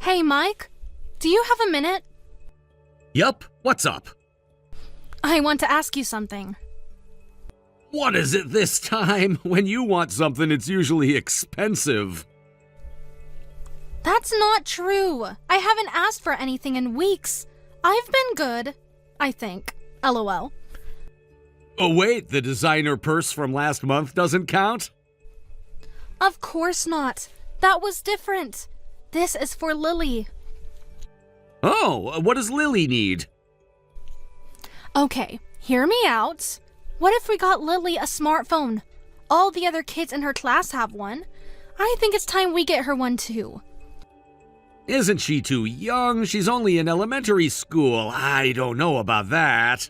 Hey, Mike, do you have a minute? Yup, what's up? I want to ask you something. What is it this time? When you want something, it's usually expensive. That's not true. I haven't asked for anything in weeks. I've been good, I think. LOL. Oh wait, the designer purse from last month doesn't count? Of course not. That was different. This is for Lily. Oh, what does Lily need? Okay, hear me out. What if we got Lily a smartphone? All the other kids in her class have one. I think it's time we get her one too. Isn't she too young? She's only in elementary school. I don't know about that.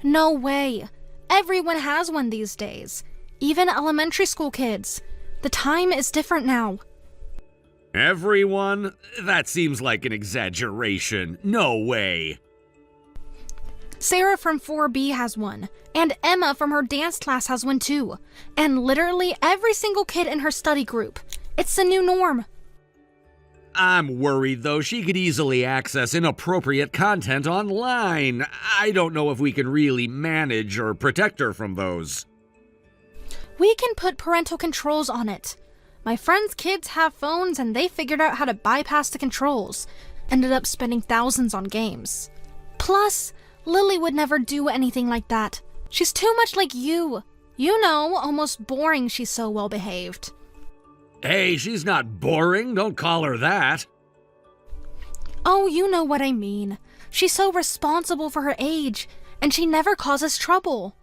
No way. Everyone has one these days. Even elementary school kids. The time is different now. Everyone? That seems like an exaggeration. No way. Sarah from 4B has one, and Emma from her dance class has one too, and literally every single kid in her study group. It's the new norm. I'm worried, though. She could easily access inappropriate content online. I don't know if we can really manage or protect her from those. We can put parental controls on it. My friends' kids have phones and they figured out how to bypass the controls. Ended up spending thousands on games. Plus, Lily would never do anything like that. She's too much like you. You know, almost boring, she's so well behaved. Hey, she's not boring. Don't call her that. Oh, you know what I mean. She's so responsible for her age, and she never causes trouble.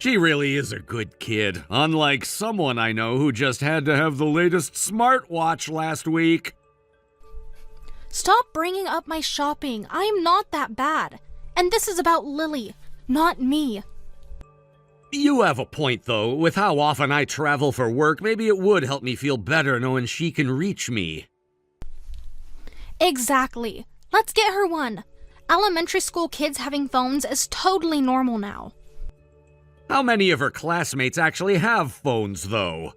She really is a good kid, unlike someone I know who just had to have the latest smartwatch last week. Stop bringing up my shopping. I'm not that bad. And this is about Lily, not me. You have a point, though. With how often I travel for work, maybe it would help me feel better knowing she can reach me. Exactly. Let's get her one. Elementary school kids having phones is totally normal now. How many of her classmates actually have phones, though?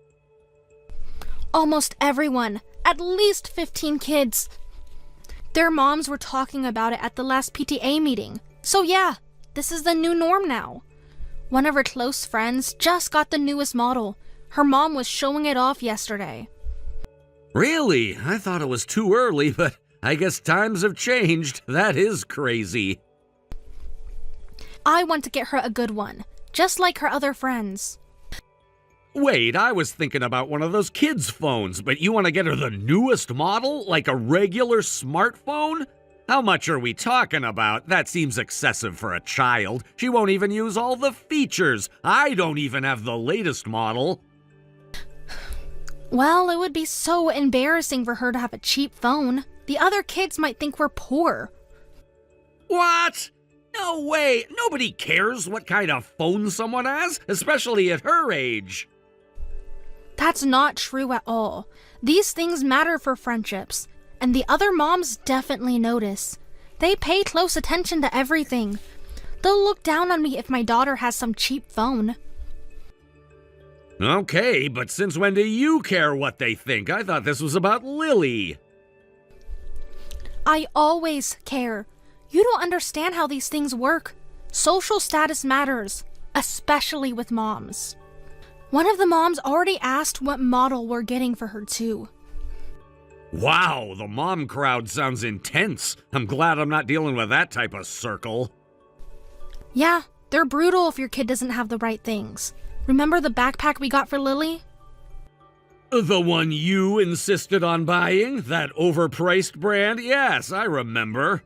Almost everyone. At least 15 kids. Their moms were talking about it at the last PTA meeting. So yeah, this is the new norm now. One of her close friends just got the newest model. Her mom was showing it off yesterday. Really? I thought it was too early, but I guess times have changed. That is crazy. I want to get her a good one, just like her other friends. Wait, I was thinking about one of those kids' phones, but you want to get her the newest model? Like a regular smartphone? How much are we talking about? That seems excessive for a child. She won't even use all the features. I don't even have the latest model. Well, it would be so embarrassing for her to have a cheap phone. The other kids might think we're poor. What? No way. Nobody cares what kind of phone someone has, especially at her age. That's not true at all. These things matter for friendships. And the other moms definitely notice. They pay close attention to everything. They'll look down on me if my daughter has some cheap phone. Okay, but since when do you care what they think? I thought this was about Lily. I always care. You don't understand how these things work. Social status matters, especially with moms. One of the moms already asked what model we're getting for her too. Wow, the mom crowd sounds intense. I'm glad I'm not dealing with that type of circle. Yeah, they're brutal if your kid doesn't have the right things. Remember the backpack we got for Lily? The one you insisted on buying? That overpriced brand? Yes, I remember.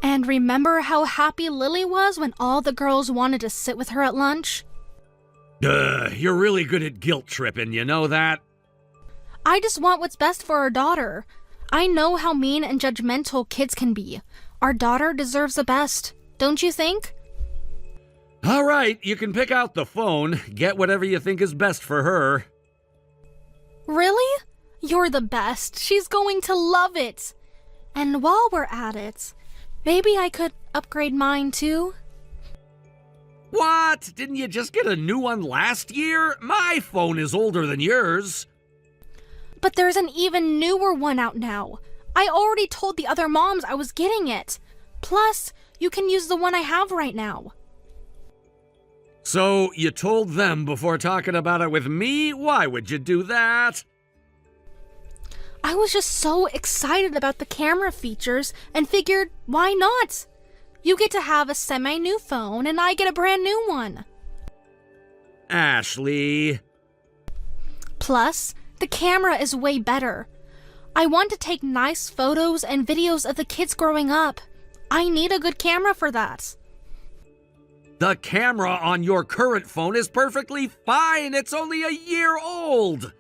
And remember how happy Lily was when all the girls wanted to sit with her at lunch? You're really good at guilt tripping, you know that? I just want what's best for our daughter. I know how mean and judgmental kids can be. Our daughter deserves the best, don't you think? All right, you can pick out the phone. Get whatever you think is best for her. Really? You're the best. She's going to love it. And while we're at it, maybe I could upgrade mine too? What? Didn't you just get a new one last year? My phone is older than yours. But there's an even newer one out now. I already told the other moms I was getting it. Plus, you can use the one I have right now. So, you told them before talking about it with me? Why would you do that? I was just so excited about the camera features and figured, why not? You get to have a semi-new phone and I get a brand new one. Ashley. Plus, the camera is way better. I want to take nice photos and videos of the kids growing up. I need a good camera for that. The camera on your current phone is perfectly fine. It's only a year old.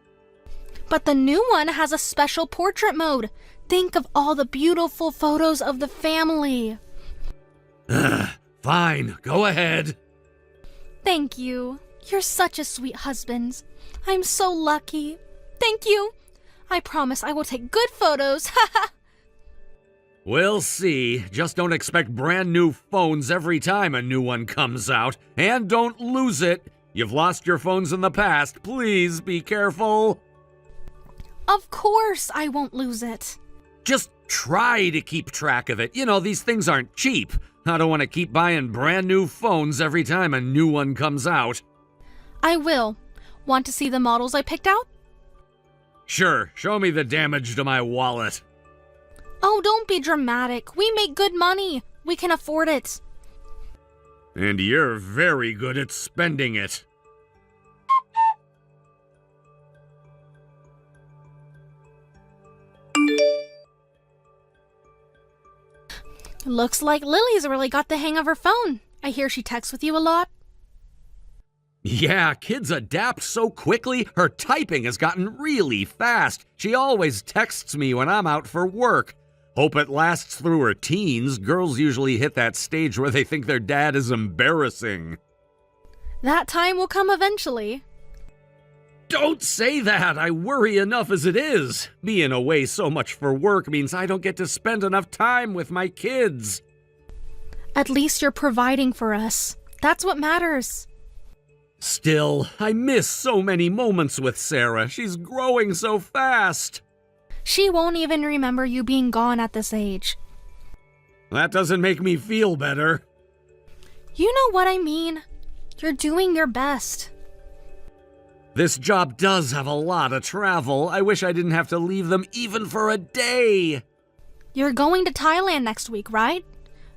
But the new one has a special portrait mode. Think of all the beautiful photos of the family. Fine, go ahead. Thank you. You're such a sweet husband. I'm so lucky. Thank you. I promise I will take good photos. We'll see. Just don't expect brand new phones every time a new one comes out. And don't lose it. You've lost your phones in the past. Please be careful. Of course I won't lose it. Just try to keep track of it. You know, these things aren't cheap. I don't want to keep buying brand new phones every time a new one comes out. I will. Want to see the models I picked out? Sure, show me the damage to my wallet. Oh, don't be dramatic. We make good money. We can afford it. And you're very good at spending it. Looks like Lily's really got the hang of her phone. I hear she texts with you a lot. Yeah, kids adapt so quickly. Her typing has gotten really fast. She always texts me when I'm out for work. Hope it lasts through her teens. Girls usually hit that stage where they think their dad is embarrassing. That time will come eventually. Don't say that! I worry enough as it is. Being away so much for work means I don't get to spend enough time with my kids. At least you're providing for us. That's what matters. Still, I miss so many moments with Sarah. She's growing so fast. She won't even remember you being gone at this age. That doesn't make me feel better. You know what I mean. You're doing your best. This job does have a lot of travel. I wish I didn't have to leave them even for a day. You're going to Thailand next week, right?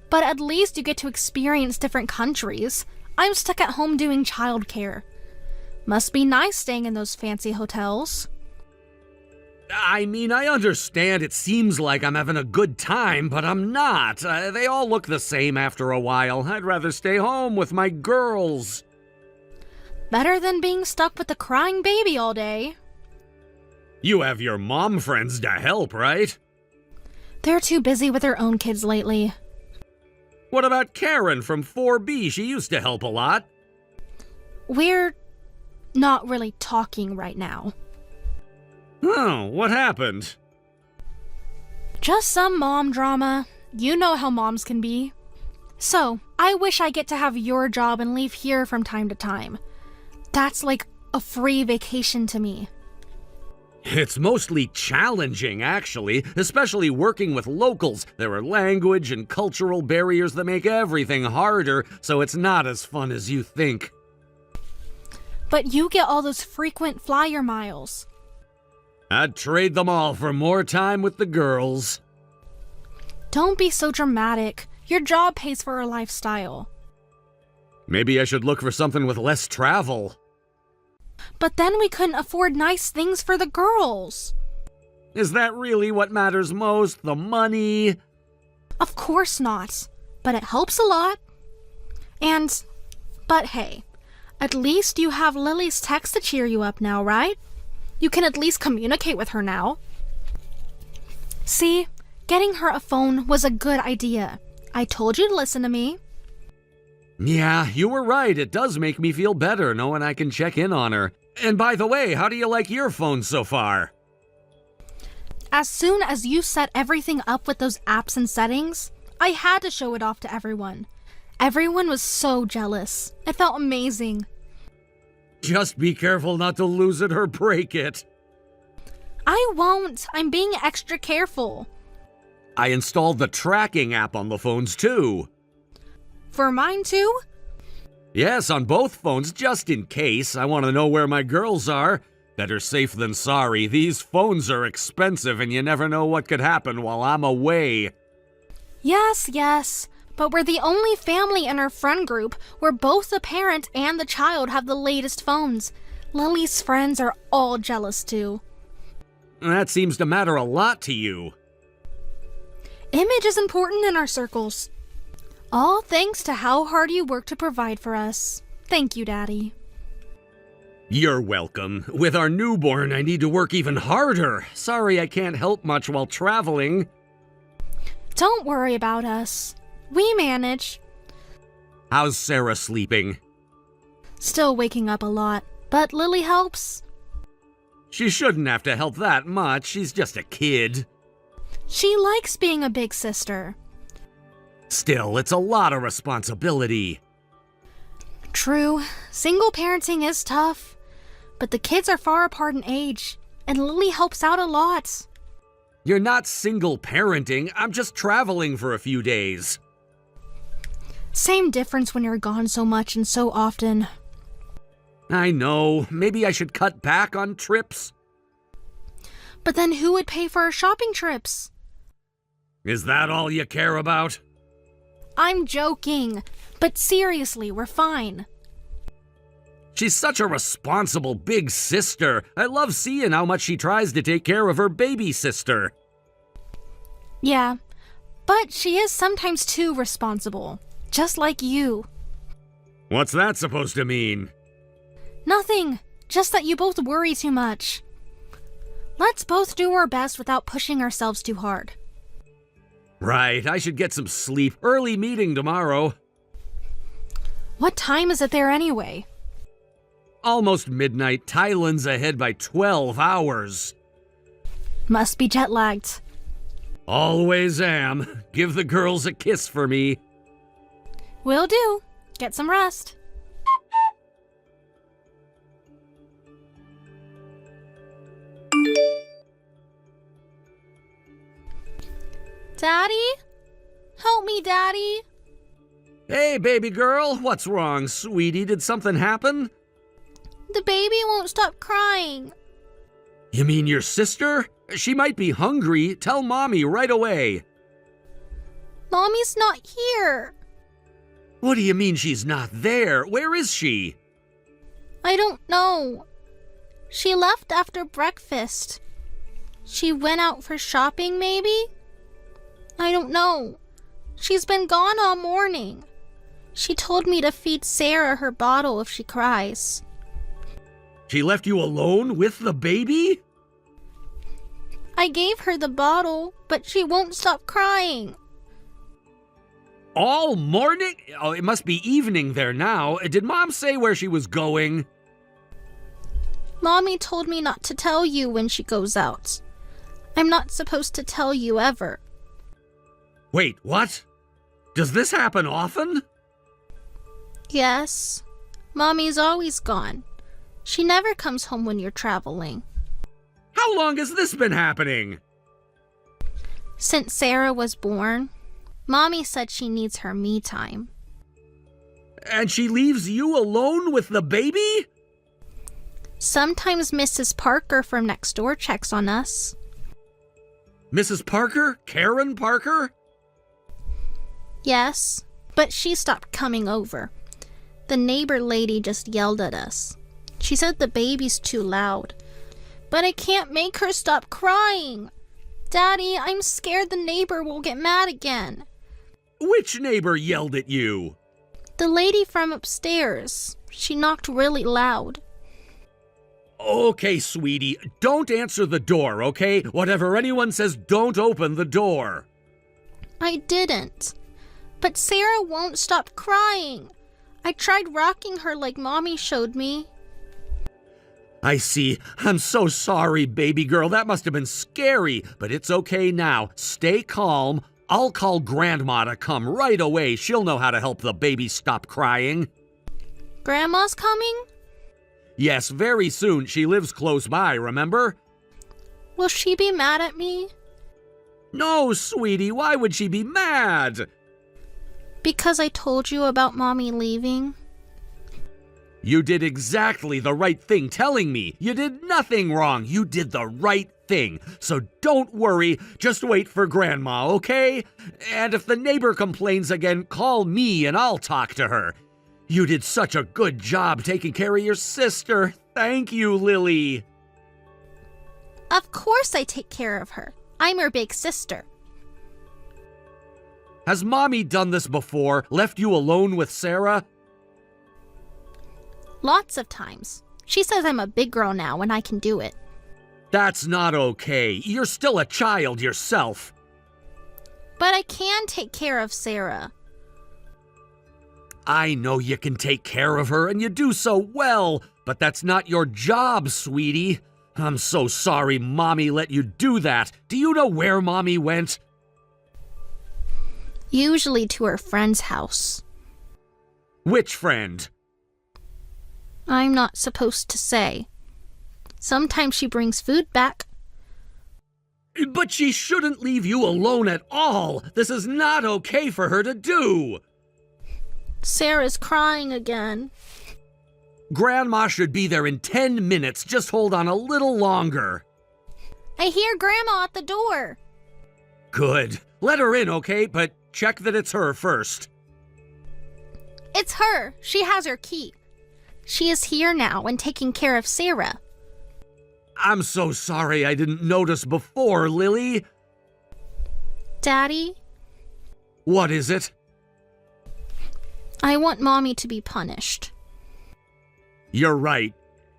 But at least you get to experience different countries. I'm stuck at home doing childcare. Must be nice staying in those fancy hotels. I mean, I understand it seems like I'm having a good time, but I'm not. They all look the same after a while. I'd rather stay home with my girls. Better than being stuck with a crying baby all day. You have your mom friends to help, right? They're too busy with their own kids lately. What about Karen from 4B? She used to help a lot. We're not really talking right now. Oh, what happened? Just some mom drama. You know how moms can be. So, I wish I get to have your job and leave here from time to time. That's like a free vacation to me. It's mostly challenging, actually, especially working with locals. There are language and cultural barriers that make everything harder, so it's not as fun as you think. But you get all those frequent flyer miles. I'd trade them all for more time with the girls. Don't be so dramatic. Your job pays for a lifestyle. Maybe I should look for something with less travel. But then we couldn't afford nice things for the girls. Is that really what matters most? The money? Of course not. But it helps a lot. But hey, at least you have Lily's text to cheer you up now, right? You can at least communicate with her now. See, getting her a phone was a good idea. I told you to listen to me. Yeah, you were right. It does make me feel better knowing I can check in on her. And by the way, how do you like your phone so far? As soon as you set everything up with those apps and settings, I had to show it off to everyone. Everyone was so jealous. It felt amazing. Just be careful not to lose it or break it. I won't. I'm being extra careful. I installed the tracking app on the phones too. For mine too? Yes, on both phones, just in case. I want to know where my girls are. Better safe than sorry. These phones are expensive and you never know what could happen while I'm away. Yes. But we're the only family in our friend group where both the parent and the child have the latest phones. Lily's friends are all jealous too. That seems to matter a lot to you. Image is important in our circles. All thanks to how hard you work to provide for us. Thank you, Daddy. You're welcome. With our newborn, I need to work even harder. Sorry I can't help much while traveling. Don't worry about us. We manage. How's Sarah sleeping? Still waking up a lot, but Lily helps. She shouldn't have to help that much. She's just a kid. She likes being a big sister. Still, it's a lot of responsibility. True, single parenting is tough, but the kids are far apart in age, and Lily helps out a lot. You're not single parenting. I'm just traveling for a few days. Same difference when you're gone so much and so often. I know. Maybe I should cut back on trips. But then who would pay for our shopping trips? Is that all you care about? I'm joking, but seriously, we're fine. She's such a responsible big sister. I love seeing how much she tries to take care of her baby sister. Yeah, but she is sometimes too responsible, just like you. What's that supposed to mean? Nothing, just that you both worry too much. Let's both do our best without pushing ourselves too hard. Right, I should get some sleep. Early meeting tomorrow. What time is it there anyway? Almost midnight. Thailand's ahead by 12 hours. Must be jet lagged. Always am. Give the girls a kiss for me. Will do. Get some rest. Daddy? Help me, Daddy. Hey, baby girl. What's wrong, sweetie? Did something happen? The baby won't stop crying. You mean your sister? She might be hungry. Tell Mommy right away. Mommy's not here. What do you mean she's not there? Where is she? I don't know. She left after breakfast. She went out for shopping, maybe? I don't know. She's been gone all morning. She told me to feed Sarah her bottle if she cries. She left you alone with the baby? I gave her the bottle, but she won't stop crying. All morning? Oh, it must be evening there now. Did Mom say where she was going? Mommy told me not to tell you when she goes out. I'm not supposed to tell you ever. Wait, what? Does this happen often? Yes. Mommy's always gone. She never comes home when you're traveling. How long has this been happening? Since Sarah was born, Mommy said she needs her me time. And she leaves you alone with the baby? Sometimes Mrs. Parker from next door checks on us. Mrs. Parker? Karen Parker? Yes, but she stopped coming over. The neighbor lady just yelled at us. She said the baby's too loud. But I can't make her stop crying. Daddy, I'm scared the neighbor will get mad again. Which neighbor yelled at you? The lady from upstairs. She knocked really loud. Okay, sweetie, don't answer the door, okay? Whatever anyone says, don't open the door. I didn't. But Sarah won't stop crying. I tried rocking her like Mommy showed me. I see. I'm so sorry, baby girl. That must have been scary, but it's okay now. Stay calm. I'll call Grandma to come right away. She'll know how to help the baby stop crying. Grandma's coming? Yes, very soon. She lives close by, remember? Will she be mad at me? No, sweetie, why would she be mad? Because I told you about Mommy leaving. You did exactly the right thing telling me. You did nothing wrong. You did the right thing. So don't worry. Just wait for Grandma, okay? And if the neighbor complains again, call me and I'll talk to her. You did such a good job taking care of your sister. Thank you, Lily. Of course I take care of her. I'm her big sister. Has Mommy done this before? Left you alone with Sarah? Lots of times. She says I'm a big girl now and I can do it. That's not okay. You're still a child yourself. But I can take care of Sarah. I know you can take care of her and you do so well, but that's not your job, sweetie. I'm so sorry Mommy let you do that. Do you know where Mommy went? Usually to her friend's house. Which friend? I'm not supposed to say. Sometimes she brings food back. But she shouldn't leave you alone at all. This is not okay for her to do. Sarah's crying again. Grandma should be there in 10 minutes. Just hold on a little longer. I hear Grandma at the door. Good. Let her in, okay? But check that it's her first. It's her. She has her key. She is here now and taking care of Sarah. I'm so sorry I didn't notice before, Lily. Daddy? What is it? I want Mommy to be punished. You're right.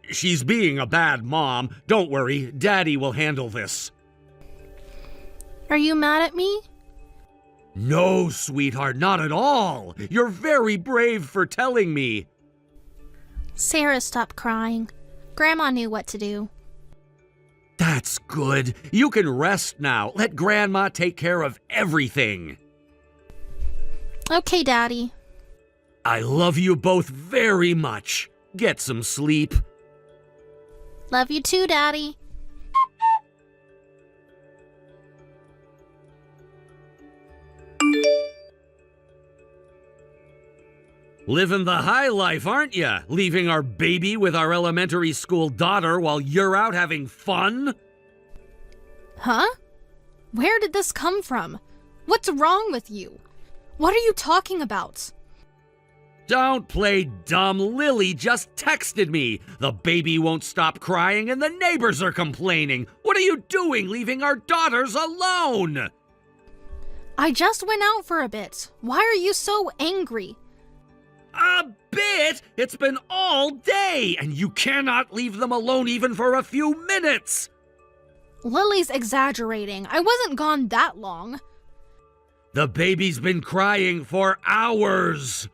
She's being a bad mom. Don't worry, Daddy will handle this. Are you mad at me? No, sweetheart, not at all. You're very brave for telling me. Sarah stopped crying. Grandma knew what to do. That's good. You can rest now. Let Grandma take care of everything. Okay, Daddy. I love you both very much. Get some sleep. Love you too, Daddy. Living the high life, aren't ya? Leaving our baby with our elementary school daughter while you're out having fun? Huh? Where did this come from? What's wrong with you? What are you talking about? Don't play dumb. Lily just texted me. The baby won't stop crying and the neighbors are complaining. What are you doing leaving our daughters alone? I just went out for a bit. Why are you so angry? A bit? It's been all day, and you cannot leave them alone even for a few minutes. Lily's exaggerating. I wasn't gone that long. The baby's been crying for hours.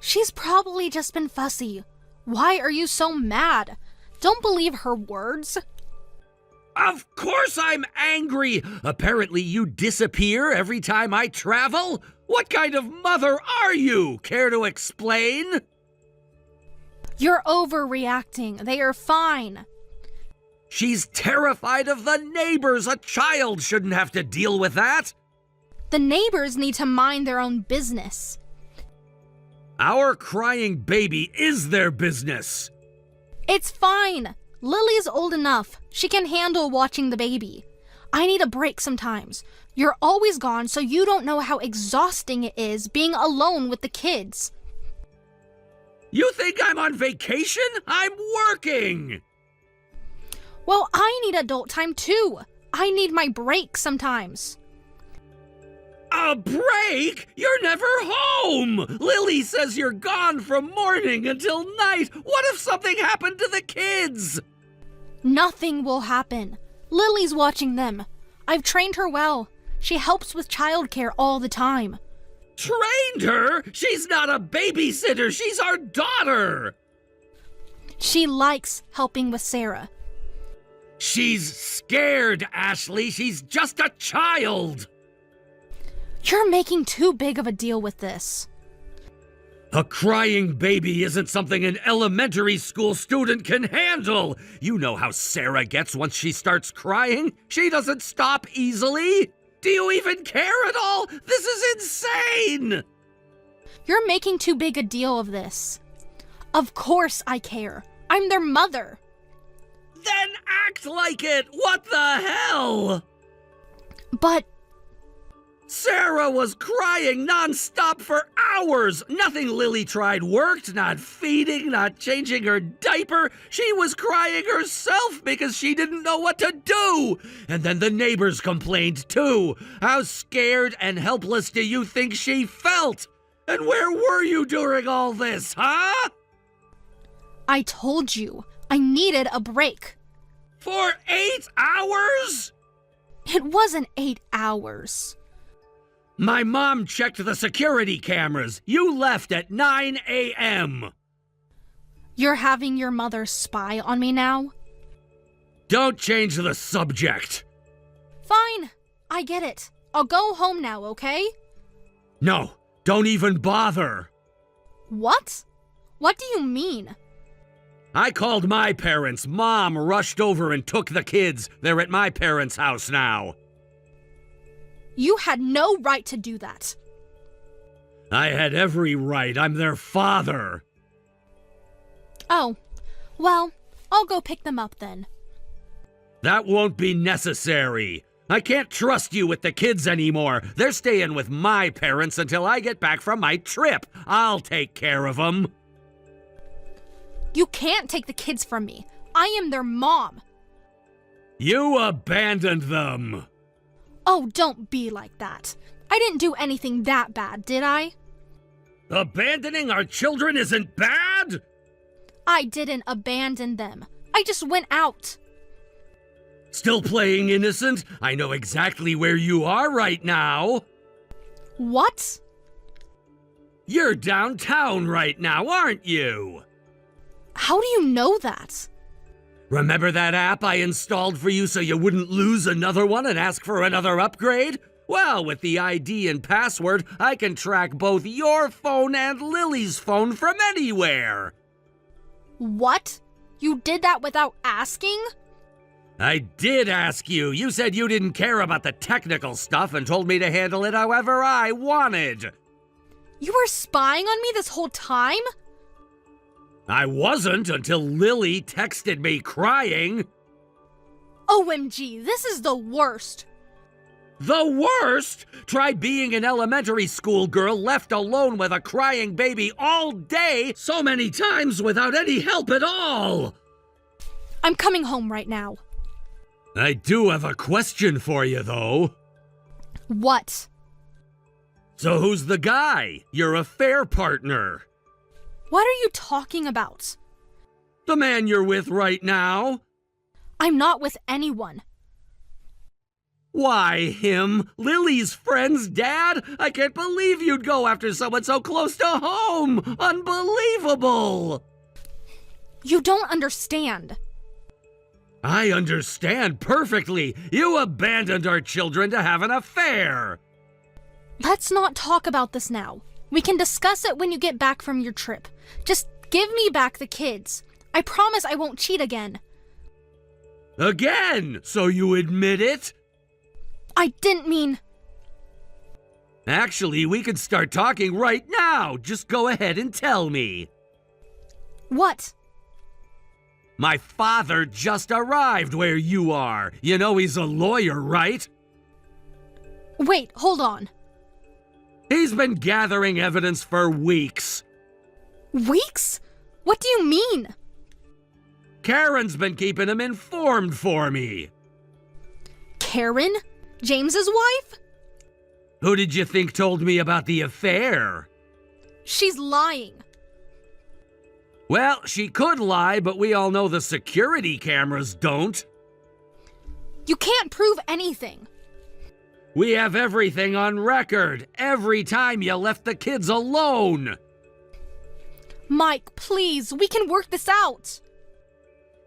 She's probably just been fussy. Why are you so mad? Don't believe her words. Of course I'm angry. Apparently you disappear every time I travel. What kind of mother are you? Care to explain? You're overreacting. They are fine. She's terrified of the neighbors. A child shouldn't have to deal with that. The neighbors need to mind their own business. Our crying baby is their business. It's fine. Lily's old enough. She can handle watching the baby. I need a break sometimes. You're always gone, so you don't know how exhausting it is being alone with the kids. You think I'm on vacation? I'm working. Well, I need adult time too. I need my break sometimes. A break? You're never home! Lily says you're gone from morning until night. What if something happened to the kids? Nothing will happen. Lily's watching them. I've trained her well. She helps with childcare all the time. Trained her? She's not a babysitter. She's our daughter. She likes helping with Sarah. She's scared, Ashley. She's just a child. You're making too big of a deal with this. A crying baby isn't something an elementary school student can handle. You know how Sarah gets once she starts crying. She doesn't stop easily. Do you even care at all? This is insane! You're making too big a deal of this. Of course I care. I'm their mother. Then act like it! What the hell? But Sarah was crying nonstop for hours. Nothing Lily tried worked, not feeding, not changing her diaper. She was crying herself because she didn't know what to do. And then the neighbors complained too. How scared and helpless do you think she felt? And where were you during all this, huh? I told you, I needed a break. For 8 hours? It wasn't 8 hours. My mom checked the security cameras. You left at 9 a.m. You're having your mother spy on me now? Don't change the subject. Fine, I get it. I'll go home now, okay? No, don't even bother. What? What do you mean? I called my parents. Mom rushed over and took the kids. They're at my parents' house now. You had no right to do that. I had every right. I'm their father. Oh, well, I'll go pick them up then. That won't be necessary. I can't trust you with the kids anymore. They're staying with my parents until I get back from my trip. I'll take care of them. You can't take the kids from me. I am their mom. You abandoned them. Oh, don't be like that. I didn't do anything that bad, did I? Abandoning our children isn't bad? I didn't abandon them. I just went out. Still playing innocent? I know exactly where you are right now. What? You're downtown right now, aren't you? How do you know that? Remember that app I installed for you so you wouldn't lose another one and ask for another upgrade? Well, with the ID and password, I can track both your phone and Lily's phone from anywhere. What? You did that without asking? I did ask you. You said you didn't care about the technical stuff and told me to handle it however I wanted. You were spying on me this whole time? I wasn't until Lily texted me crying. OMG, this is the worst. The worst? Try being an elementary school girl left alone with a crying baby all day so many times without any help at all. I'm coming home right now. I do have a question for you, though. What? So who's the guy? Your affair partner? What are you talking about? The man you're with right now? I'm not with anyone. Why, him? Lily's friend's dad? I can't believe you'd go after someone so close to home! Unbelievable! You don't understand. I understand perfectly. You abandoned our children to have an affair. Let's not talk about this now. We can discuss it when you get back from your trip. Just give me back the kids. I promise I won't cheat again. Again? So you admit it? I didn't mean... Actually, we can start talking right now. Just go ahead and tell me. What? My father just arrived where you are. You know he's a lawyer, right? Wait, hold on. He's been gathering evidence for weeks. Weeks? What do you mean? Karen's been keeping him informed for me. Karen? James's wife? Who did you think told me about the affair? She's lying. Well, she could lie, but we all know the security cameras don't. You can't prove anything. We have everything on record. Every time you left the kids alone. Mike, please, we can work this out.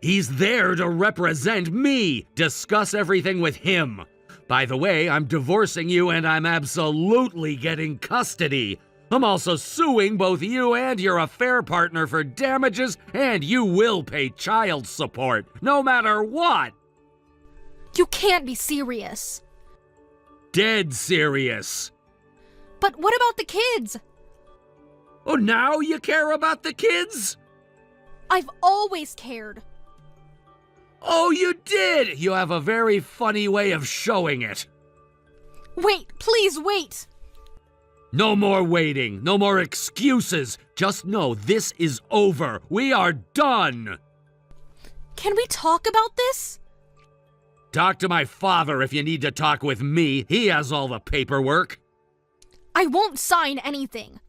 He's there to represent me. Discuss everything with him. By the way, I'm divorcing you and I'm absolutely getting custody. I'm also suing both you and your affair partner for damages, and you will pay child support, no matter what. You can't be serious. Dead serious. But what about the kids? Oh, now you care about the kids? I've always cared. Oh, you did! You have a very funny way of showing it. Wait, please wait. No more waiting, no more excuses. Just know this is over. We are done. Can we talk about this? Talk to my father if you need to talk with me. He has all the paperwork. I won't sign anything.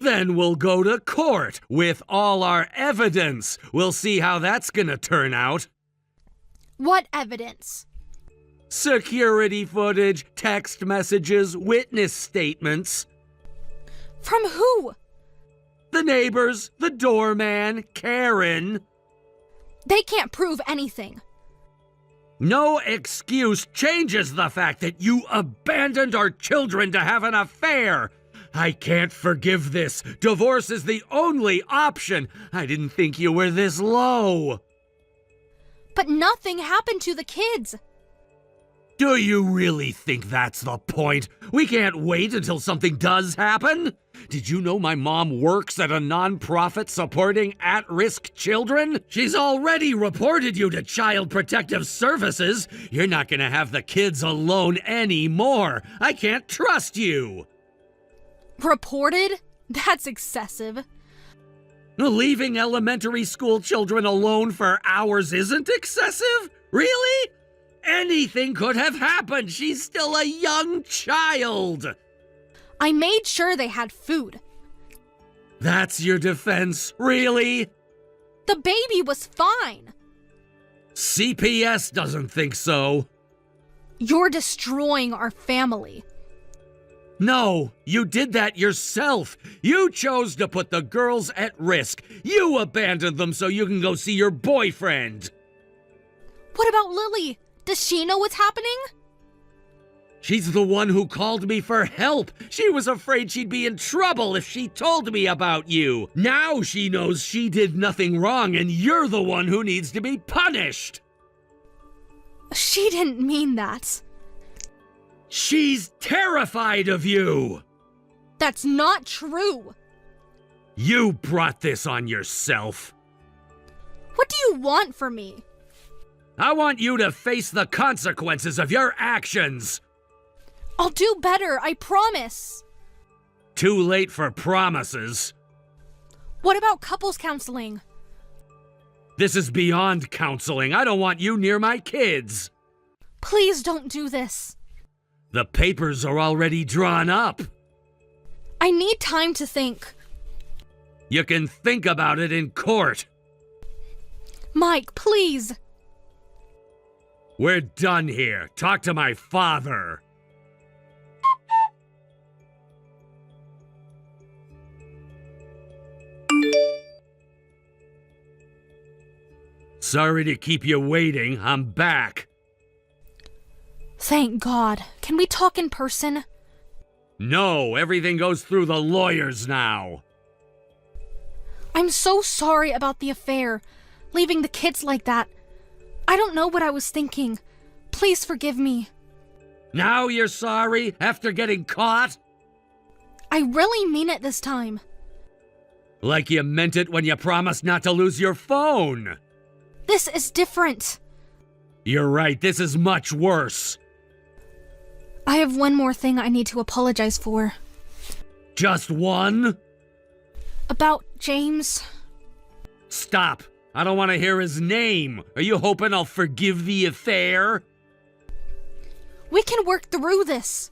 Then we'll go to court with all our evidence. We'll see how that's gonna turn out. What evidence? Security footage, text messages, witness statements. From who? The neighbors, the doorman, Karen. They can't prove anything. No excuse changes the fact that you abandoned our children to have an affair. I can't forgive this. Divorce is the only option. I didn't think you were this low. But nothing happened to the kids. Do you really think that's the point? We can't wait until something does happen? Did you know my mom works at a nonprofit supporting at-risk children? She's already reported you to Child Protective Services. You're not gonna have the kids alone anymore. I can't trust you. Reported? That's excessive. Leaving elementary school children alone for hours isn't excessive? Really? Anything could have happened. She's still a young child. I made sure they had food. That's your defense, really? The baby was fine. CPS doesn't think so. You're destroying our family. No, you did that yourself. You chose to put the girls at risk. You abandoned them so you can go see your boyfriend. What about Lily? Does she know what's happening? She's the one who called me for help. She was afraid she'd be in trouble if she told me about you. Now she knows she did nothing wrong and you're the one who needs to be punished. She didn't mean that. She's terrified of you. That's not true. You brought this on yourself. What do you want from me? I want you to face the consequences of your actions. I'll do better, I promise. Too late for promises. What about couples counseling? This is beyond counseling. I don't want you near my kids. Please don't do this. The papers are already drawn up. I need time to think. You can think about it in court. Mike, please. We're done here. Talk to my father. Sorry to keep you waiting. I'm back. Thank God. Can we talk in person? No, everything goes through the lawyers now. I'm so sorry about the affair. Leaving the kids like that. I don't know what I was thinking. Please forgive me. Now you're sorry after getting caught? I really mean it this time. Like you meant it when you promised not to lose your phone. This is different. You're right, this is much worse. I have one more thing I need to apologize for. Just one? About James. Stop. I don't want to hear his name. Are you hoping I'll forgive the affair? We can work through this.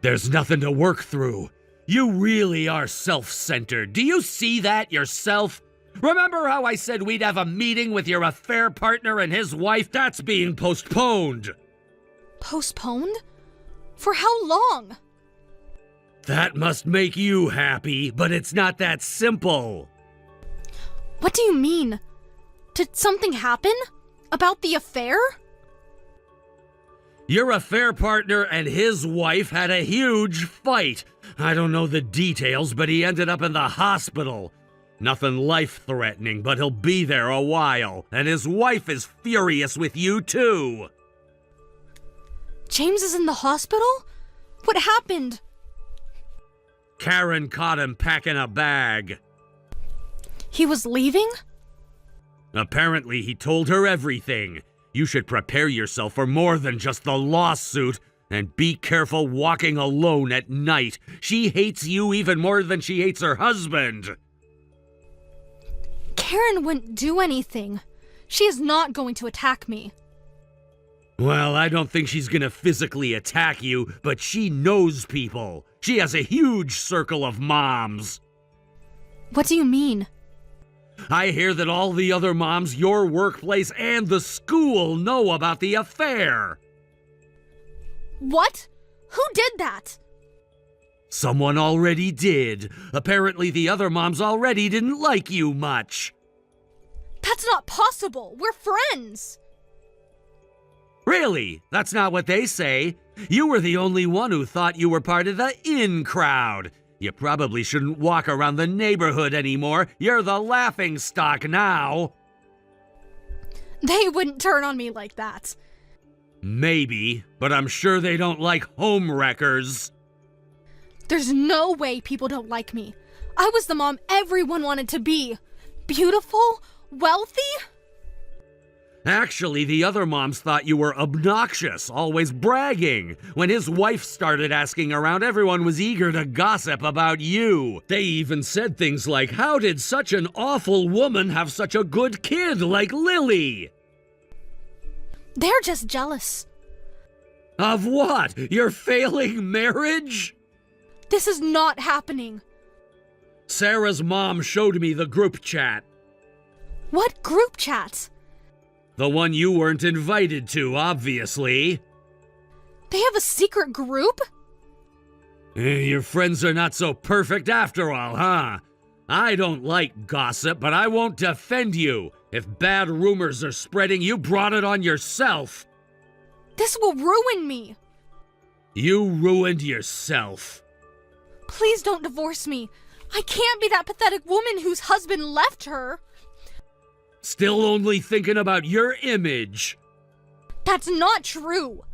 There's nothing to work through. You really are self-centered. Do you see that yourself? Remember how I said we'd have a meeting with your affair partner and his wife? That's being postponed. Postponed? For how long? That must make you happy, but it's not that simple. What do you mean? Did something happen? About the affair? Your affair partner and his wife had a huge fight. I don't know the details, but he ended up in the hospital. Nothing life-threatening, but he'll be there a while, and his wife is furious with you too. James is in the hospital? What happened? Karen caught him packing a bag. He was leaving? Apparently, he told her everything. You should prepare yourself for more than just the lawsuit, and be careful walking alone at night. She hates you even more than she hates her husband. Karen wouldn't do anything. She is not going to attack me. Well, I don't think she's gonna physically attack you, but she knows people. She has a huge circle of moms. What do you mean? I hear that all the other moms, your workplace, and the school know about the affair. What? Who did that? Someone already did. Apparently the other moms already didn't like you much. That's not possible. We're friends. Really? That's not what they say. You were the only one who thought you were part of the in crowd. You probably shouldn't walk around the neighborhood anymore. You're the laughingstock now. They wouldn't turn on me like that. Maybe, but I'm sure they don't like homewreckers. There's no way people don't like me. I was the mom everyone wanted to be. Beautiful, wealthy. Actually, the other moms thought you were obnoxious, always bragging. When his wife started asking around, everyone was eager to gossip about you. They even said things like, "How did such an awful woman have such a good kid like Lily?" They're just jealous. Of what? Your failing marriage? This is not happening. Sarah's mom showed me the group chat. What group chat? The one you weren't invited to, obviously. They have a secret group? Your friends are not so perfect after all, huh? I don't like gossip, but I won't defend you. If bad rumors are spreading, you brought it on yourself. This will ruin me. You ruined yourself. Please don't divorce me. I can't be that pathetic woman whose husband left her. Still only thinking about your image. That's not true.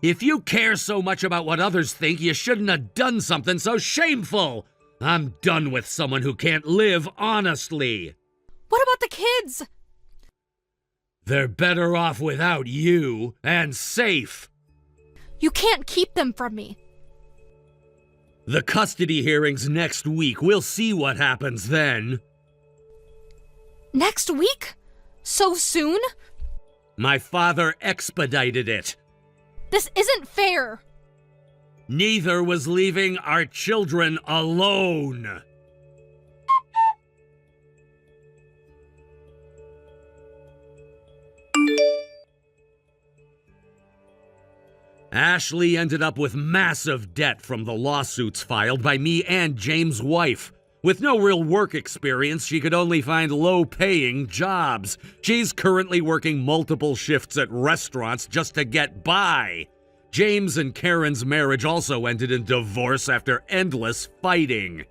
If you care so much about what others think, you shouldn't have done something so shameful. I'm done with someone who can't live honestly. What about the kids? They're better off without you, and safe. You can't keep them from me. The custody hearing's next week. We'll see what happens then. Next week? So soon? My father expedited it. This isn't fair. Neither was leaving our children alone. Ashley ended up with massive debt from the lawsuits filed by me and James' wife. With no real work experience, she could only find low-paying jobs. She's currently working multiple shifts at restaurants just to get by. James and Karen's marriage also ended in divorce after endless fighting.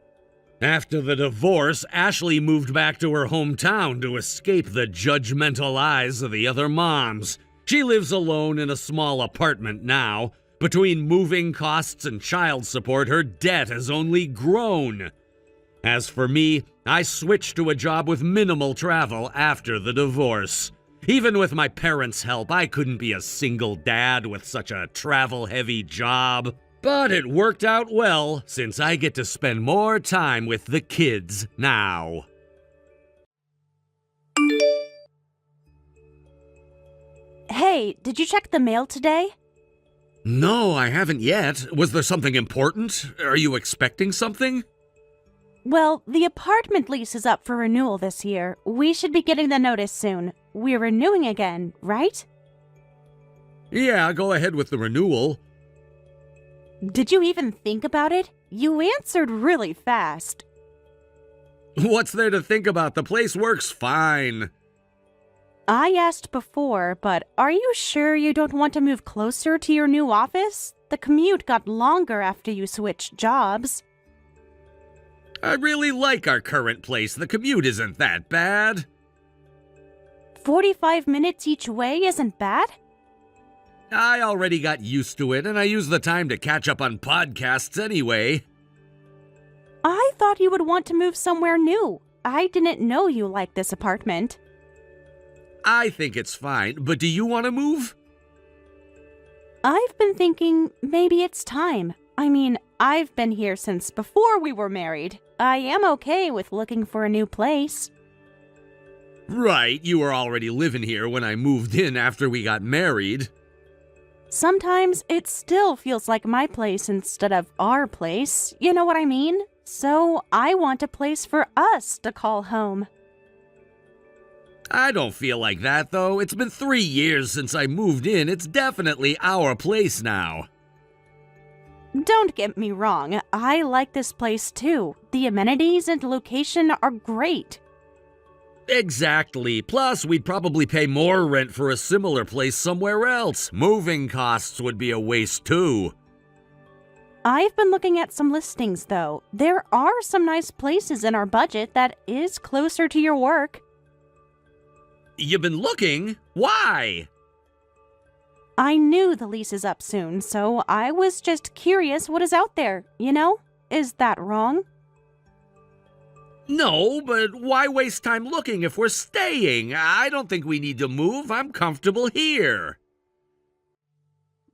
After the divorce, Ashley moved back to her hometown to escape the judgmental eyes of the other moms. She lives alone in a small apartment now. Between moving costs and child support, her debt has only grown. As for me, I switched to a job with minimal travel after the divorce. Even with my parents' help, I couldn't be a single dad with such a travel-heavy job. But it worked out well, since I get to spend more time with the kids now. Hey, did you check the mail today? No, I haven't yet. Was there something important? Are you expecting something? Well, the apartment lease is up for renewal this year. We should be getting the notice soon. We're renewing again, right? Yeah, go ahead with the renewal. Did you even think about it? You answered really fast. What's there to think about? The place works fine. I asked before, but are you sure you don't want to move closer to your new office? The commute got longer after you switched jobs. I really like our current place. The commute isn't that bad. 45 minutes each way isn't bad? I already got used to it, and I use the time to catch up on podcasts anyway. I thought you would want to move somewhere new. I didn't know you liked this apartment. I think it's fine, but do you want to move? I've been thinking maybe it's time. I mean, I've been here since before we were married. I am okay with looking for a new place. Right, you were already living here when I moved in after we got married. Sometimes it still feels like my place instead of our place. You know what I mean? So I want a place for us to call home. I don't feel like that, though. It's been 3 years since I moved in. It's definitely our place now. Don't get me wrong, I like this place too. The amenities and location are great. Exactly. Plus, we'd probably pay more rent for a similar place somewhere else. Moving costs would be a waste too. I've been looking at some listings though. There are some nice places in our budget that is closer to your work. You've been looking? Why? I knew the lease is up soon, so I was just curious what is out there, you know? Is that wrong? No, but why waste time looking if we're staying? I don't think we need to move. I'm comfortable here.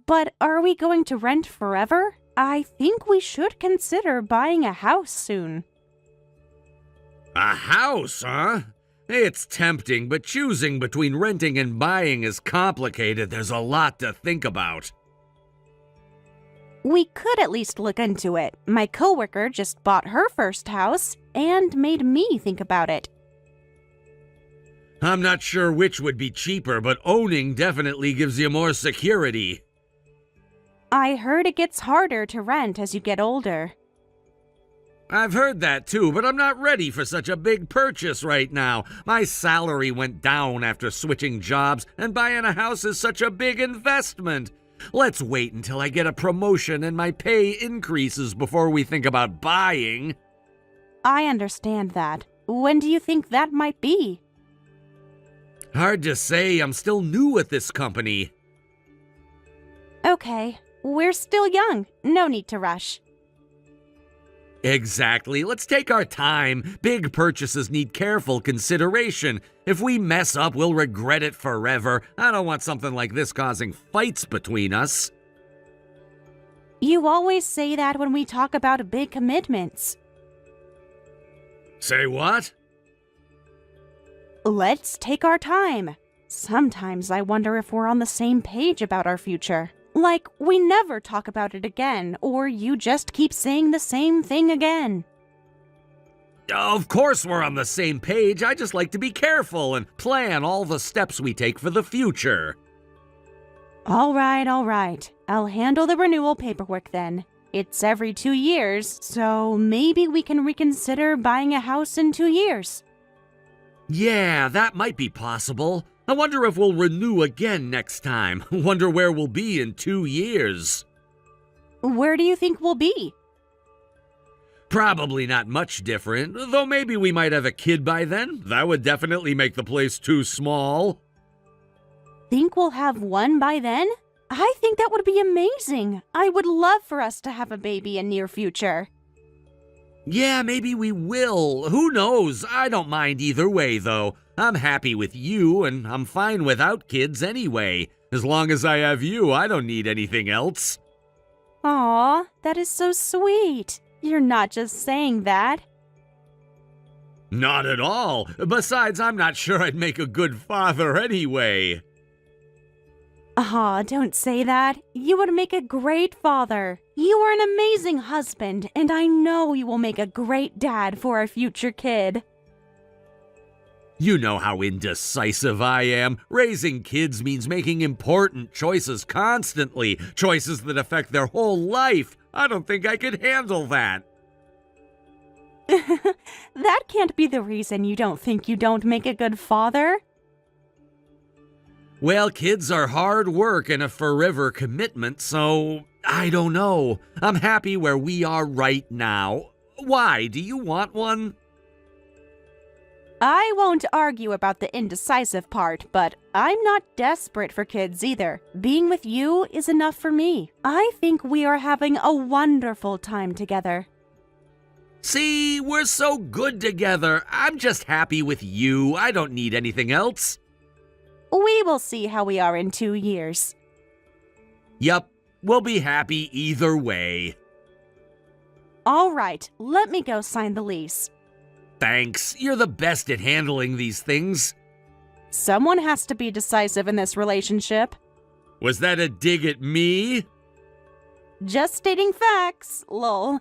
But are we going to rent forever? I think we should consider buying a house soon. A house, huh? It's tempting, but choosing between renting and buying is complicated. There's a lot to think about. We could at least look into it. My coworker just bought her first house and made me think about it. I'm not sure which would be cheaper, but owning definitely gives you more security. I heard it gets harder to rent as you get older. I've heard that too, but I'm not ready for such a big purchase right now. My salary went down after switching jobs, and buying a house is such a big investment. Let's wait until I get a promotion and my pay increases before we think about buying. I understand that. When do you think that might be? Hard to say. I'm still new at this company. Okay, we're still young. No need to rush. Exactly. Let's take our time. Big purchases need careful consideration. If we mess up, we'll regret it forever. I don't want something like this causing fights between us. You always say that when we talk about big commitments. Say what? Let's take our time. Sometimes I wonder if we're on the same page about our future. Like, we never talk about it again, or you just keep saying the same thing again. Of course we're on the same page. I just like to be careful and plan all the steps we take for the future. All right. I'll handle the renewal paperwork then. It's every 2 years, so maybe we can reconsider buying a house in 2 years. Yeah, that might be possible. I wonder if we'll renew again next time. Wonder where we'll be in 2 years. Where do you think we'll be? Probably not much different, though maybe we might have a kid by then. That would definitely make the place too small. Think we'll have one by then? I think that would be amazing. I would love for us to have a baby in near future. Yeah, maybe we will. Who knows? I don't mind either way, though. I'm happy with you, and I'm fine without kids anyway. As long as I have you, I don't need anything else. Aw, that is so sweet. You're not just saying that. Not at all. Besides, I'm not sure I'd make a good father anyway. Aw, don't say that. You would make a great father. You are an amazing husband, and I know you will make a great dad for our future kid. You know how indecisive I am. Raising kids means making important choices constantly, choices that affect their whole life. I don't think I could handle that. That can't be the reason you don't think you don't make a good father. Well, kids are hard work and a forever commitment, so I don't know. I'm happy where we are right now. Why? Do you want one? I won't argue about the indecisive part, but I'm not desperate for kids either. Being with you is enough for me. I think we are having a wonderful time together. See, we're so good together. I'm just happy with you. I don't need anything else. We will see how we are in 2 years. Yup, we'll be happy either way. All right, let me go sign the lease. Thanks. You're the best at handling these things. Someone has to be decisive in this relationship. Was that a dig at me? Just stating facts, lol.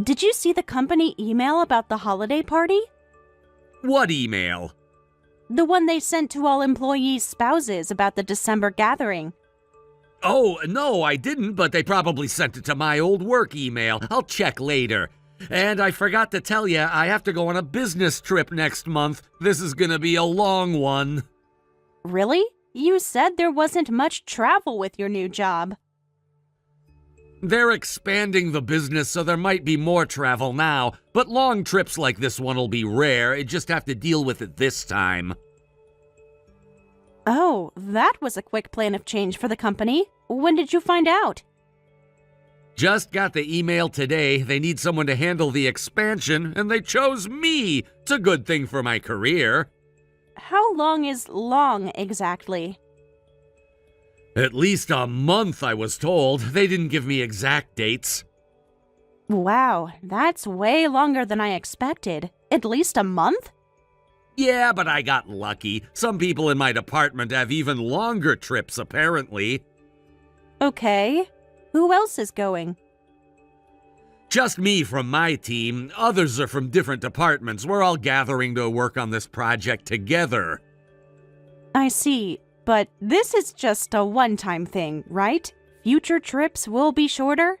Did you see the company email about the holiday party? What email? The one they sent to all employees' spouses about the December gathering. Oh, no, I didn't, but they probably sent it to my old work email. I'll check later. And I forgot to tell you, I have to go on a business trip next month. This is gonna be a long one. Really? You said there wasn't much travel with your new job. They're expanding the business, so there might be more travel now, but long trips like this one will be rare. You just have to deal with it this time. Oh, that was a quick plan of change for the company. When did you find out? Just got the email today. They need someone to handle the expansion, and they chose me. It's a good thing for my career. How long is long exactly? At least a month, I was told. They didn't give me exact dates. Wow, that's way longer than I expected. At least a month? Yeah, but I got lucky. Some people in my department have even longer trips, apparently. Okay. Who else is going? Just me from my team. Others are from different departments. We're all gathering to work on this project together. I see, but this is just a one-time thing, right? Future trips will be shorter?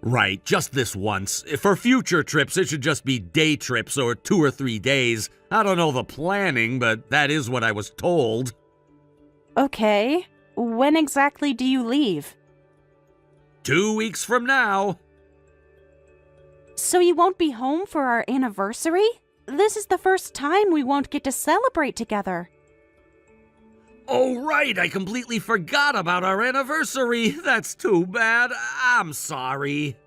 Right, just this once. For future trips, it should just be day trips or 2 or 3 days. I don't know the planning, but that is what I was told. Okay. When exactly do you leave? 2 weeks from now. So you won't be home for our anniversary? This is the first time we won't get to celebrate together. Oh, right, I completely forgot about our anniversary. That's too bad. I'm sorry.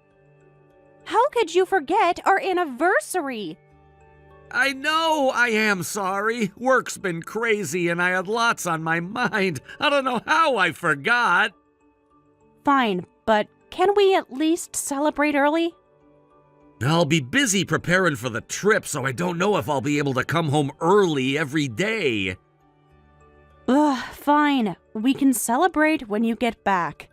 How could you forget our anniversary? I know I am sorry. Work's been crazy and I had lots on my mind. I don't know how I forgot. Fine, but can we at least celebrate early? I'll be busy preparing for the trip, so I don't know if I'll be able to come home early every day. Ugh, fine. We can celebrate when you get back.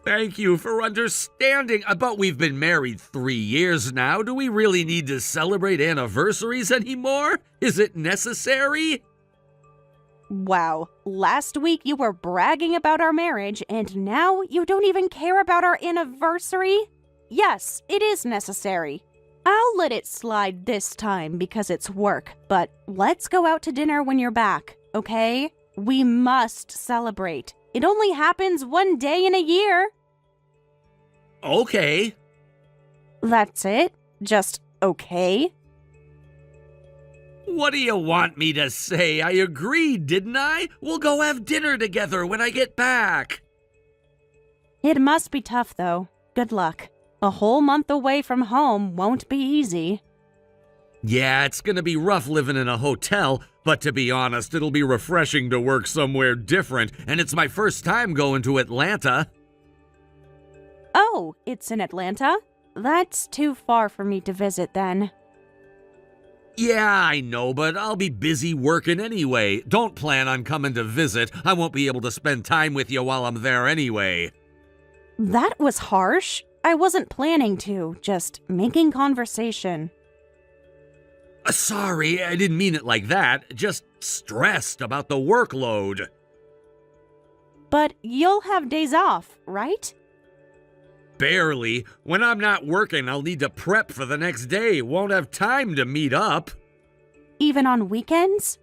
Thank you for understanding. But we've been married 3 years now. Do we really need to celebrate anniversaries anymore? Is it necessary? Wow, last week you were bragging about our marriage, and now you don't even care about our anniversary? Yes, it is necessary. I'll let it slide this time because it's work, but let's go out to dinner when you're back, okay? We must celebrate. It only happens 1 day in a year. Okay. That's it? Just okay? What do you want me to say? I agreed, didn't I? We'll go have dinner together when I get back. It must be tough, though. Good luck. A whole month away from home won't be easy. Yeah, it's gonna be rough living in a hotel, but to be honest, it'll be refreshing to work somewhere different, and it's my first time going to Atlanta. Oh, it's in Atlanta? That's too far for me to visit then. Yeah, I know, but I'll be busy working anyway. Don't plan on coming to visit. I won't be able to spend time with you while I'm there anyway. That was harsh. I wasn't planning to, just making conversation. Sorry, I didn't mean it like that. Just stressed about the workload. But you'll have days off, right? Barely. When I'm not working, I'll need to prep for the next day. Won't have time to meet up. Even on weekends?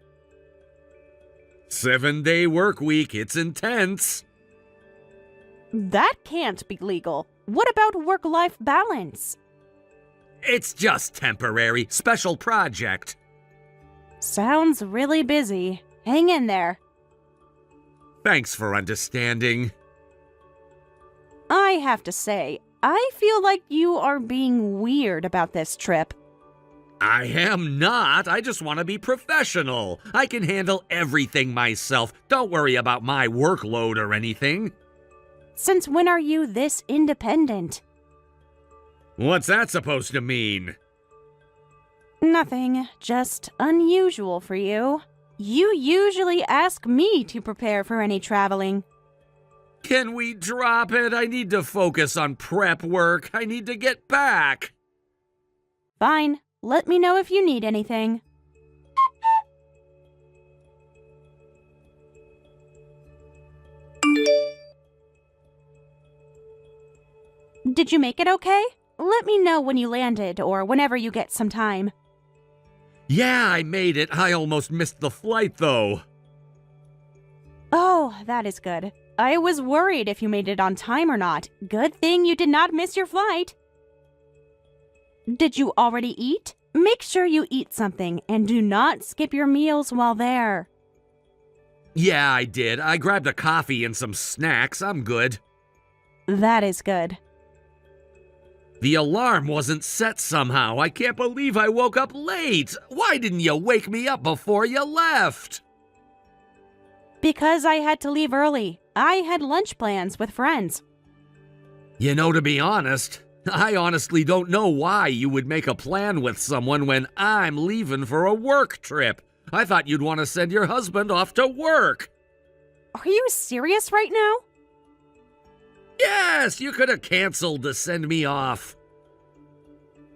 7-day work week. It's intense. That can't be legal. What about work-life balance? It's just temporary. Special project. Sounds really busy. Hang in there. Thanks for understanding. I have to say, I feel like you are being weird about this trip. I am not. I just want to be professional. I can handle everything myself. Don't worry about my workload or anything. Since when are you this independent? What's that supposed to mean? Nothing, just unusual for you. You usually ask me to prepare for any traveling. Can we drop it? I need to focus on prep work. I need to get back. Fine, let me know if you need anything. Did you make it okay? Let me know when you landed or whenever you get some time. Yeah, I made it. I almost missed the flight, though. Oh, that is good. I was worried if you made it on time or not. Good thing you did not miss your flight. Did you already eat? Make sure you eat something and do not skip your meals while there. Yeah, I did. I grabbed a coffee and some snacks. I'm good. That is good. The alarm wasn't set somehow. I can't believe I woke up late. Why didn't you wake me up before you left? Because I had to leave early. I had lunch plans with friends. You know, to be honest, I honestly don't know why you would make a plan with someone when I'm leaving for a work trip. I thought you'd want to send your husband off to work. Are you serious right now? Yes, you could have canceled to send me off.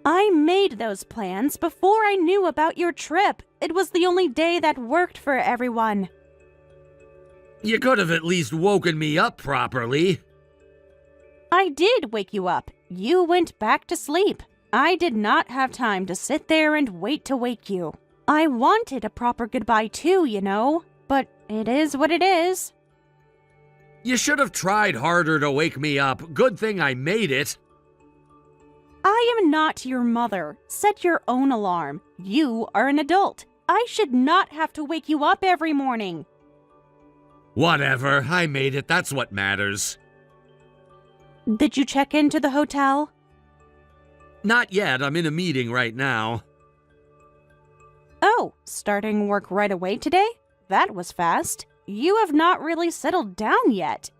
I made those plans before I knew about your trip. It was the only day that worked for everyone. You could have at least woken me up properly. I did wake you up. You went back to sleep. I did not have time to sit there and wait to wake you. I wanted a proper goodbye too, you know. But it is what it is. You should have tried harder to wake me up. Good thing I made it. I am not your mother. Set your own alarm. You are an adult. I should not have to wake you up every morning. Whatever, I made it. That's what matters. Did you check into the hotel? Not yet. I'm in a meeting right now. Oh, starting work right away today? That was fast. You have not really settled down yet.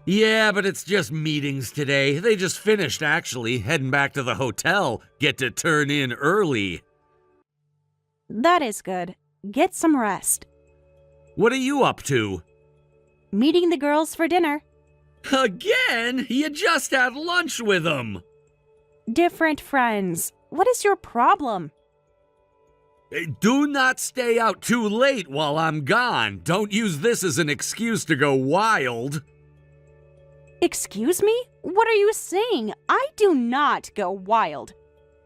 Yeah, but it's just meetings today. They just finished, actually. Heading back to the hotel. Get to turn in early. That is good. Get some rest. What are you up to? Meeting the girls for dinner. Again? You just had lunch with them. Different friends. What is your problem? Do not stay out too late while I'm gone. Don't use this as an excuse to go wild. Excuse me? What are you saying? I do not go wild.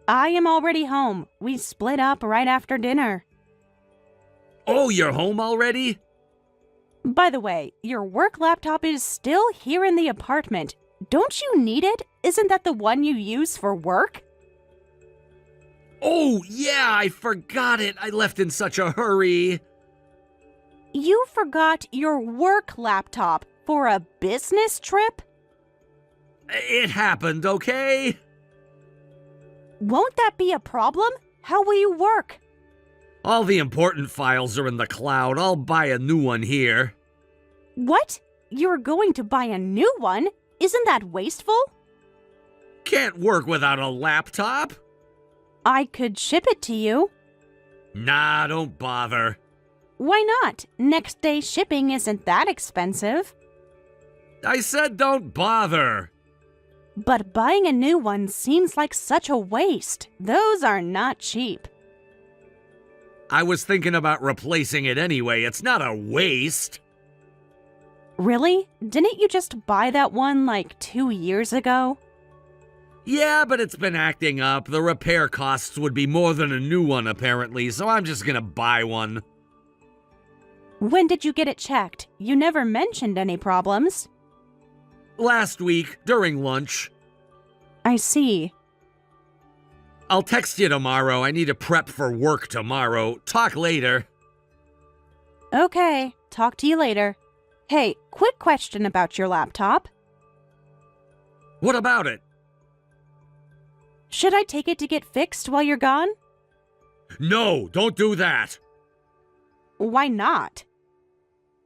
I am already home. We split up right after dinner. Oh, you're home already? By the way, your work laptop is still here in the apartment. Don't you need it? Isn't that the one you use for work? Oh, yeah, I forgot it. I left in such a hurry. You forgot your work laptop for a business trip? It happened, okay? Won't that be a problem? How will you work? All the important files are in the cloud. I'll buy a new one here. What? You're going to buy a new one? Isn't that wasteful? Can't work without a laptop. I could ship it to you. Nah, don't bother. Why not? Next day shipping isn't that expensive. I said don't bother. But buying a new one seems like such a waste. Those are not cheap. I was thinking about replacing it anyway. It's not a waste. Really? Didn't you just buy that one like 2 years ago? Yeah, but it's been acting up. The repair costs would be more than a new one, apparently, so I'm just gonna buy one. When did you get it checked? You never mentioned any problems. Last week, during lunch. I see. I'll text you tomorrow. I need to prep for work tomorrow. Talk later. Okay, talk to you later. Hey, quick question about your laptop. What about it? Should I take it to get fixed while you're gone? No, don't do that. Why not?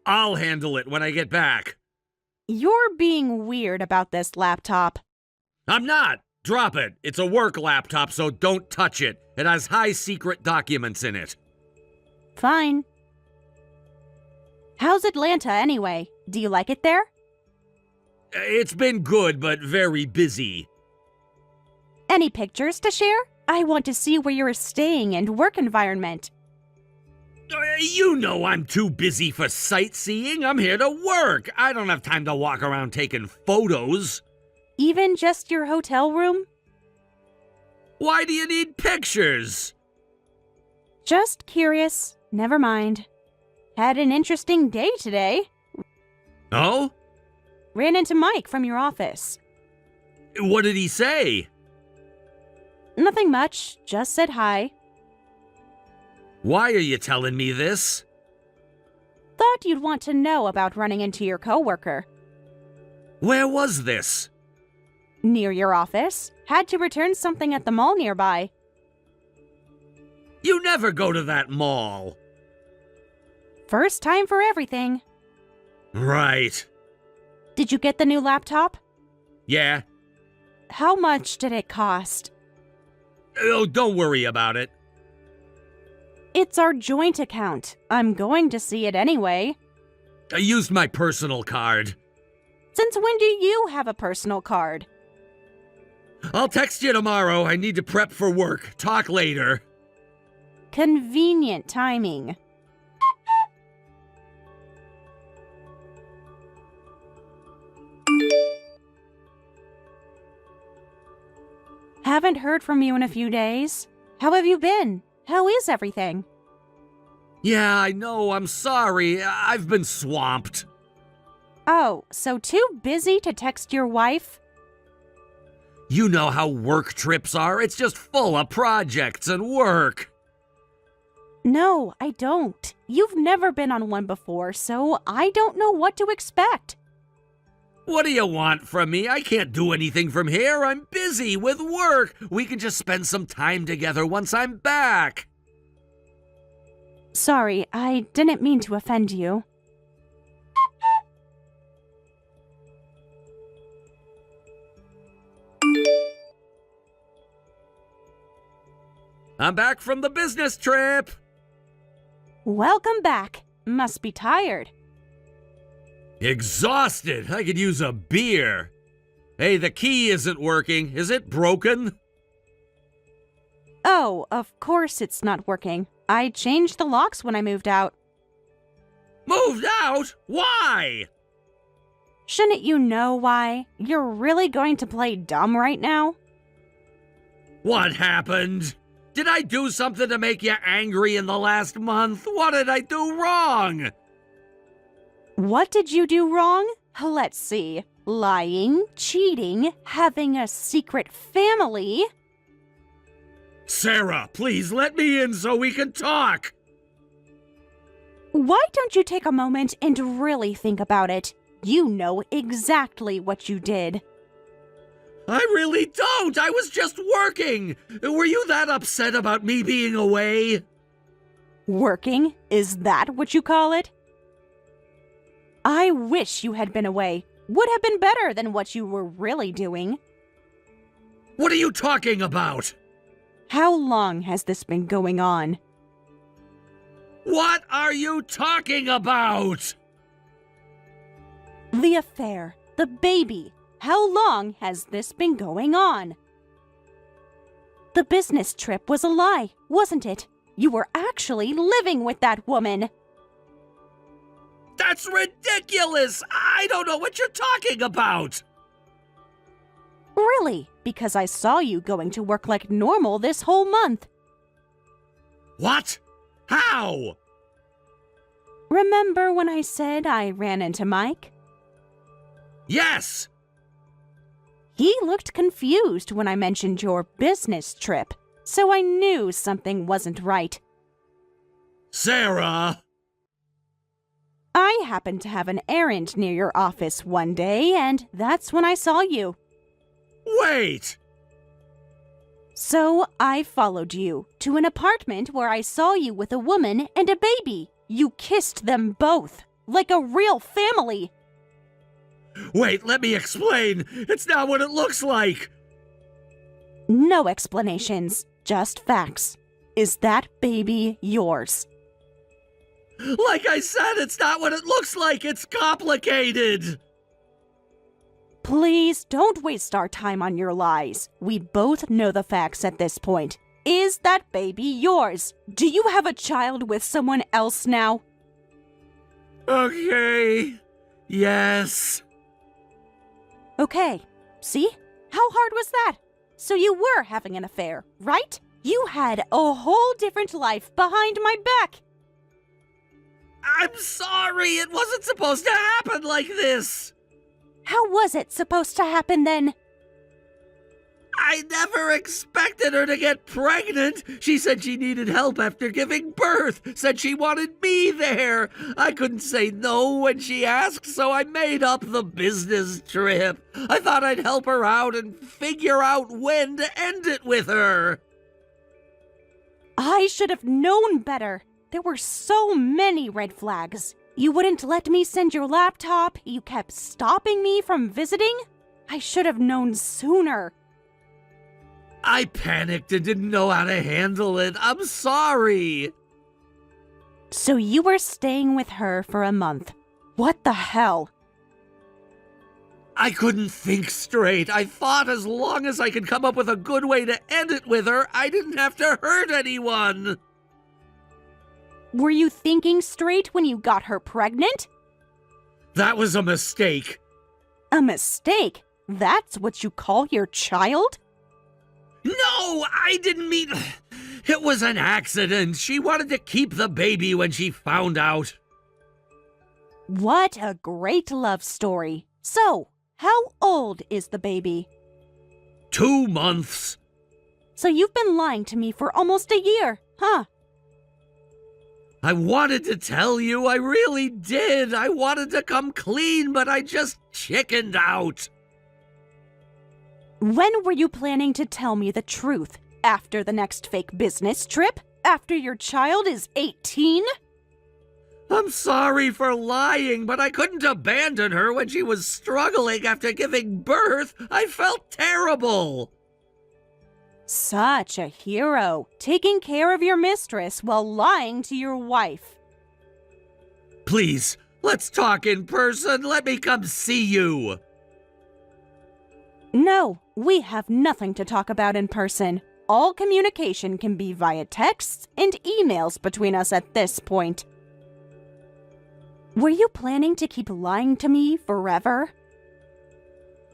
I'll handle it when I get back. You're being weird about this laptop. I'm not. Drop it. It's a work laptop, so don't touch it. It has high secret documents in it. Fine. How's Atlanta anyway? Do you like it there? It's been good, but very busy. Any pictures to share? I want to see where you're staying and work environment. You know I'm too busy for sightseeing. I'm here to work. I don't have time to walk around taking photos. Even just your hotel room? Why do you need pictures? Just curious. Never mind. Had an interesting day today. Oh? Ran into Mike from your office. What did he say? Nothing much. Just said hi. Why are you telling me this? Thought you'd want to know about running into your coworker. Where was this? Near your office. Had to return something at the mall nearby. You never go to that mall. First time for everything. Right. Did you get the new laptop? Yeah. How much did it cost? Oh, don't worry about it. It's our joint account. I'm going to see it anyway. I used my personal card. Since when do you have a personal card? I'll text you tomorrow. I need to prep for work. Talk later. Convenient timing. Haven't heard from you in a few days. How have you been? How is everything? Yeah, I know. I'm sorry. I've been swamped. Oh, so too busy to text your wife? You know how work trips are. It's just full of projects and work. No, I don't. You've never been on one before, so I don't know what to expect. What do you want from me? I can't do anything from here. I'm busy with work. We can just spend some time together once I'm back. Sorry, I didn't mean to offend you. I'm back from the business trip. Welcome back. Must be tired. Exhausted. I could use a beer. Hey, the key isn't working. Is it broken? Oh, of course it's not working. I changed the locks when I moved out. Moved out? Why? Shouldn't you know why? You're really going to play dumb right now? What happened? Did I do something to make you angry in the last month? What did I do wrong? What did you do wrong? Let's see. Lying, cheating, having a secret family. Sarah, please let me in so we can talk. Why don't you take a moment and really think about it? You know exactly what you did. I really don't. I was just working. Were you that upset about me being away? Working? Is that what you call it? I wish you had been away. Would have been better than what you were really doing. What are you talking about? How long has this been going on? What are you talking about? The affair. The baby. How long has this been going on? The business trip was a lie, wasn't it? You were actually living with that woman. That's ridiculous! I don't know what you're talking about! Really? Because I saw you going to work like normal this whole month. What? How? Remember when I said I ran into Mike? Yes! He looked confused when I mentioned your business trip, so I knew something wasn't right. Sarah! I happened to have an errand near your office one day, and that's when I saw you. Wait! So I followed you to an apartment where I saw you with a woman and a baby. You kissed them both, like a real family. Wait, let me explain! It's not what it looks like! No explanations, just facts. Is that baby yours? Like I said, it's not what it looks like! It's complicated! Please don't waste our time on your lies. We both know the facts at this point. Is that baby yours? Do you have a child with someone else now? Okay. Yes. Okay. See? How hard was that? So you were having an affair, right? You had a whole different life behind my back. I'm sorry, it wasn't supposed to happen like this! How was it supposed to happen then? I never expected her to get pregnant! She said she needed help after giving birth, said she wanted me there! I couldn't say no when she asked, so I made up the business trip. I thought I'd help her out and figure out when to end it with her. I should have known better. There were so many red flags. You wouldn't let me send your laptop. You kept stopping me from visiting. I should have known sooner. I panicked and didn't know how to handle it. I'm sorry. So you were staying with her for a month. What the hell? I couldn't think straight. I thought as long as I could come up with a good way to end it with her, I didn't have to hurt anyone. Were you thinking straight when you got her pregnant? That was a mistake. A mistake? That's what you call your child? No, I didn't mean... It was an accident. She wanted to keep the baby when she found out. What a great love story. So, how old is the baby? 2 months. So you've been lying to me for almost a year, huh? I wanted to tell you, I really did. I wanted to come clean, but I just chickened out. When were you planning to tell me the truth? After the next fake business trip? After your child is 18? I'm sorry for lying, but I couldn't abandon her when she was struggling after giving birth. I felt terrible. Such a hero, taking care of your mistress while lying to your wife. Please, let's talk in person. Let me come see you. No, we have nothing to talk about in person. All communication can be via texts and emails between us at this point. Were you planning to keep lying to me forever?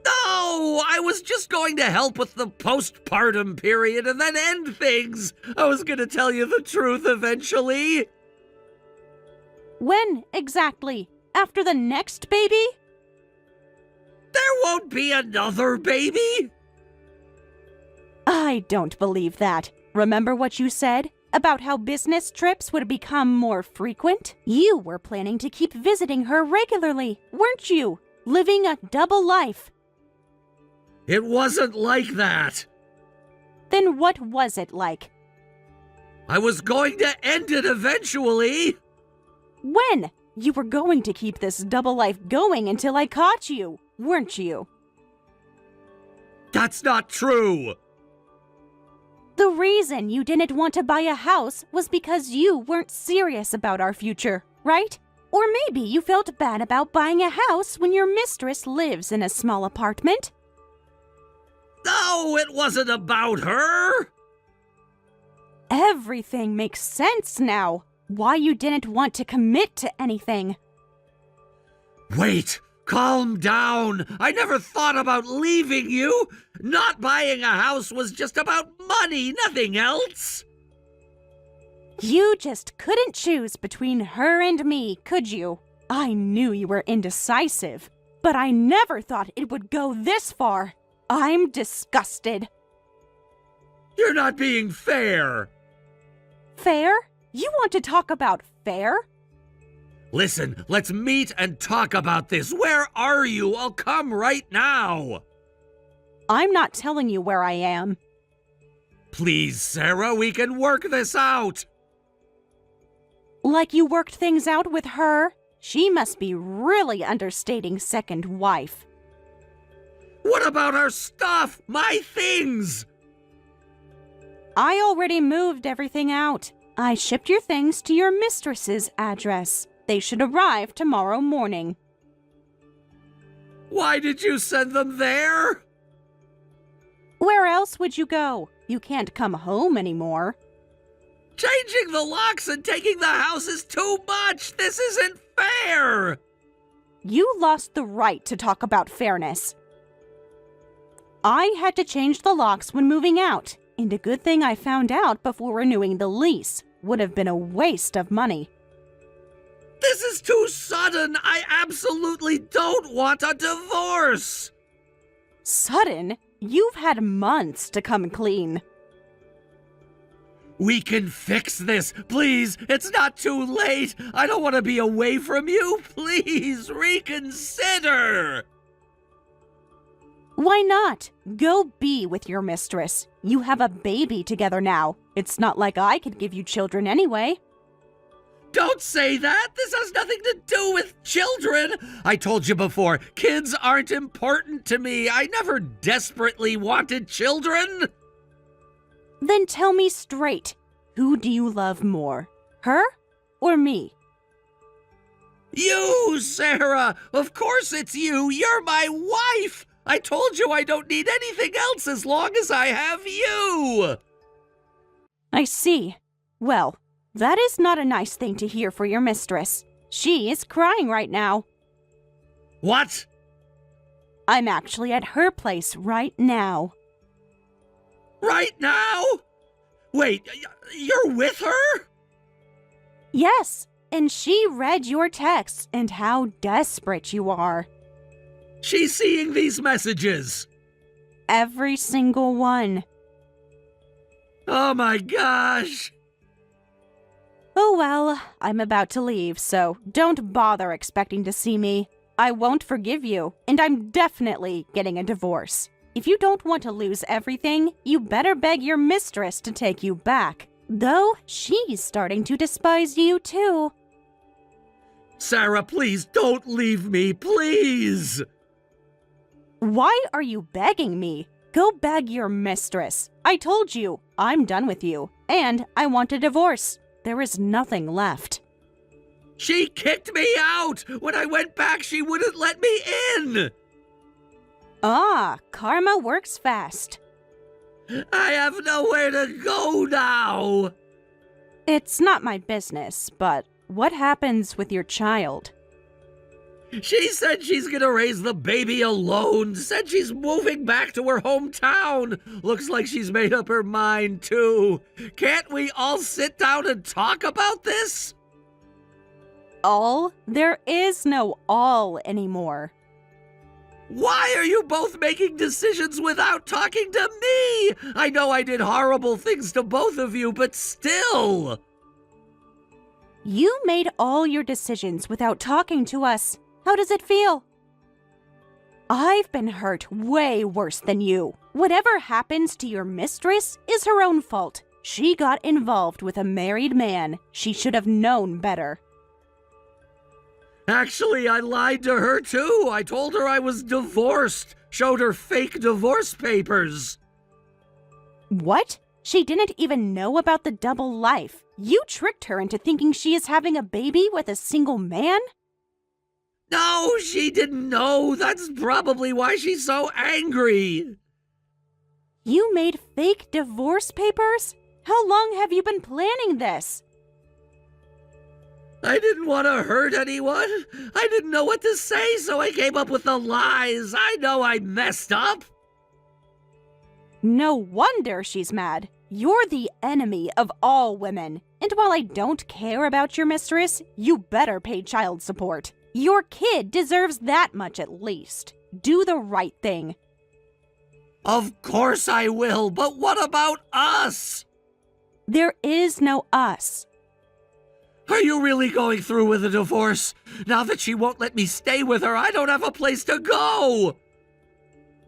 No, I was just going to help with the postpartum period and then end things. I was going to tell you the truth eventually. When exactly? After the next baby? There won't be another baby. I don't believe that. Remember what you said about how business trips would become more frequent? You were planning to keep visiting her regularly, weren't you? Living a double life. It wasn't like that. Then what was it like? I was going to end it eventually. When? You were going to keep this double life going until I caught you, weren't you? That's not true. The reason you didn't want to buy a house was because you weren't serious about our future, right? Or maybe you felt bad about buying a house when your mistress lives in a small apartment. No, it wasn't about her. Everything makes sense now. Why you didn't want to commit to anything. Wait! Calm down! I never thought about leaving you! Not buying a house was just about money, nothing else! You just couldn't choose between her and me, could you? I knew you were indecisive, but I never thought it would go this far. I'm disgusted. You're not being fair! Fair? You want to talk about fair? Listen, let's meet and talk about this. Where are you? I'll come right now. I'm not telling you where I am. Please, Sarah, we can work this out. Like you worked things out with her? She must be really understating second wife. What about our stuff? My things? I already moved everything out. I shipped your things to your mistress's address. They should arrive tomorrow morning. Why did you send them there? Where else would you go? You can't come home anymore. Changing the locks and taking the house is too much. This isn't fair. You lost the right to talk about fairness. I had to change the locks when moving out, and a good thing I found out before renewing the lease. Would have been a waste of money. This is too sudden. I absolutely don't want a divorce. Sudden? You've had months to come clean. We can fix this. Please, it's not too late. I don't want to be away from you. Please, reconsider. Why not? Go be with your mistress. You have a baby together now. It's not like I could give you children anyway. Don't say that! This has nothing to do with children! I told you before, kids aren't important to me. I never desperately wanted children. Then tell me straight, who do you love more? Her or me? You, Sarah! Of course it's you! You're my wife! I told you I don't need anything else as long as I have you! I see. Well, that is not a nice thing to hear for your mistress. She is crying right now. What? I'm actually at her place right now. Right now? Wait, you're with her? Yes, and she read your texts and how desperate you are. She's seeing these messages. Every single one. Oh my gosh. Oh well, I'm about to leave, so don't bother expecting to see me. I won't forgive you, and I'm definitely getting a divorce. If you don't want to lose everything, you better beg your mistress to take you back. Though she's starting to despise you too. Sarah, please don't leave me, please! Why are you begging me? Go beg your mistress. I told you, I'm done with you, and I want a divorce. There is nothing left. She kicked me out! When I went back, she wouldn't let me in! Ah, karma works fast. I have nowhere to go now! It's not my business, but what happens with your child? She said she's gonna raise the baby alone, said she's moving back to her hometown. Looks like she's made up her mind, too. Can't we all sit down and talk about this? All? There is no all anymore. Why are you both making decisions without talking to me? I know I did horrible things to both of you, but still. You made all your decisions without talking to us. How does it feel? I've been hurt way worse than you. Whatever happens to your mistress is her own fault. She got involved with a married man. She should have known better. Actually, I lied to her too. I told her I was divorced. Showed her fake divorce papers. What? She didn't even know about the double life. You tricked her into thinking she is having a baby with a single man? No, she didn't know. That's probably why she's so angry. You made fake divorce papers? How long have you been planning this? I didn't want to hurt anyone. I didn't know what to say, so I came up with the lies. I know I messed up. No wonder she's mad. You're the enemy of all women. And while I don't care about your mistress, you better pay child support. Your kid deserves that much at least. Do the right thing. Of course I will, but what about us? There is no us. Are you really going through with a divorce? Now that she won't let me stay with her, I don't have a place to go!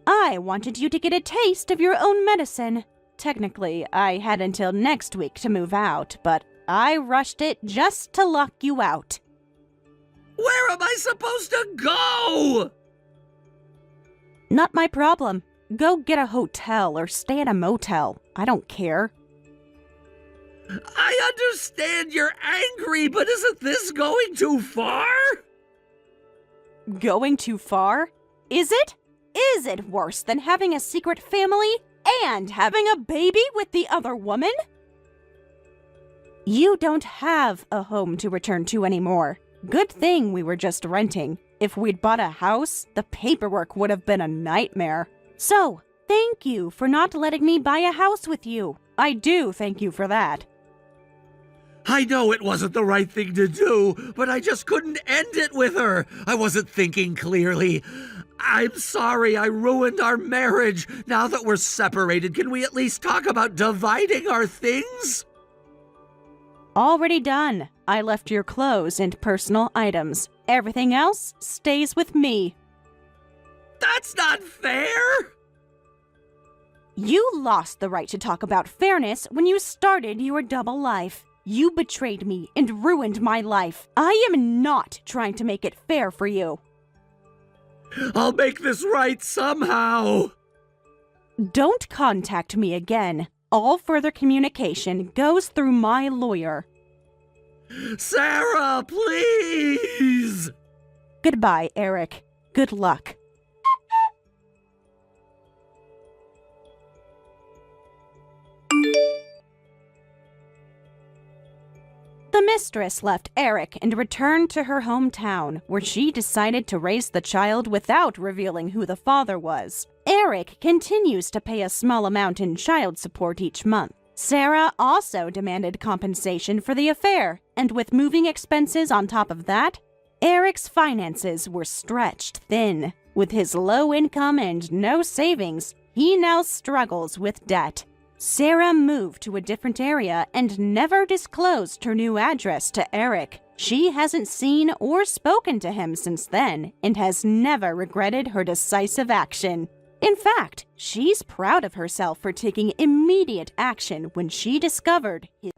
I wanted you to get a taste of your own medicine. Technically, I had until next week to move out, but I rushed it just to lock you out. Where am I supposed to go? Not my problem. Go get a hotel or stay at a motel. I don't care. I understand you're angry, but isn't this going too far? Going too far? Is it? Is it worse than having a secret family and having a baby with the other woman? You don't have a home to return to anymore. Good thing we were just renting. If we'd bought a house, the paperwork would have been a nightmare. So, thank you for not letting me buy a house with you. I do thank you for that. I know it wasn't the right thing to do, but I just couldn't end it with her. I wasn't thinking clearly. I'm sorry I ruined our marriage. Now that we're separated, can we at least talk about dividing our things? Already done. I left your clothes and personal items. Everything else stays with me. That's not fair! You lost the right to talk about fairness when you started your double life. You betrayed me and ruined my life. I am not trying to make it fair for you. I'll make this right somehow. Don't contact me again. All further communication goes through my lawyer. Sarah, please! Goodbye, Eric. Good luck. The mistress left Eric and returned to her hometown, where she decided to raise the child without revealing who the father was. Eric continues to pay a small amount in child support each month. Sarah also demanded compensation for the affair, and with moving expenses on top of that, Eric's finances were stretched thin. With his low income and no savings, he now struggles with debt. Sarah moved to a different area and never disclosed her new address to Eric. She hasn't seen or spoken to him since then and has never regretted her decisive action. In fact, she's proud of herself for taking immediate action when she discovered his...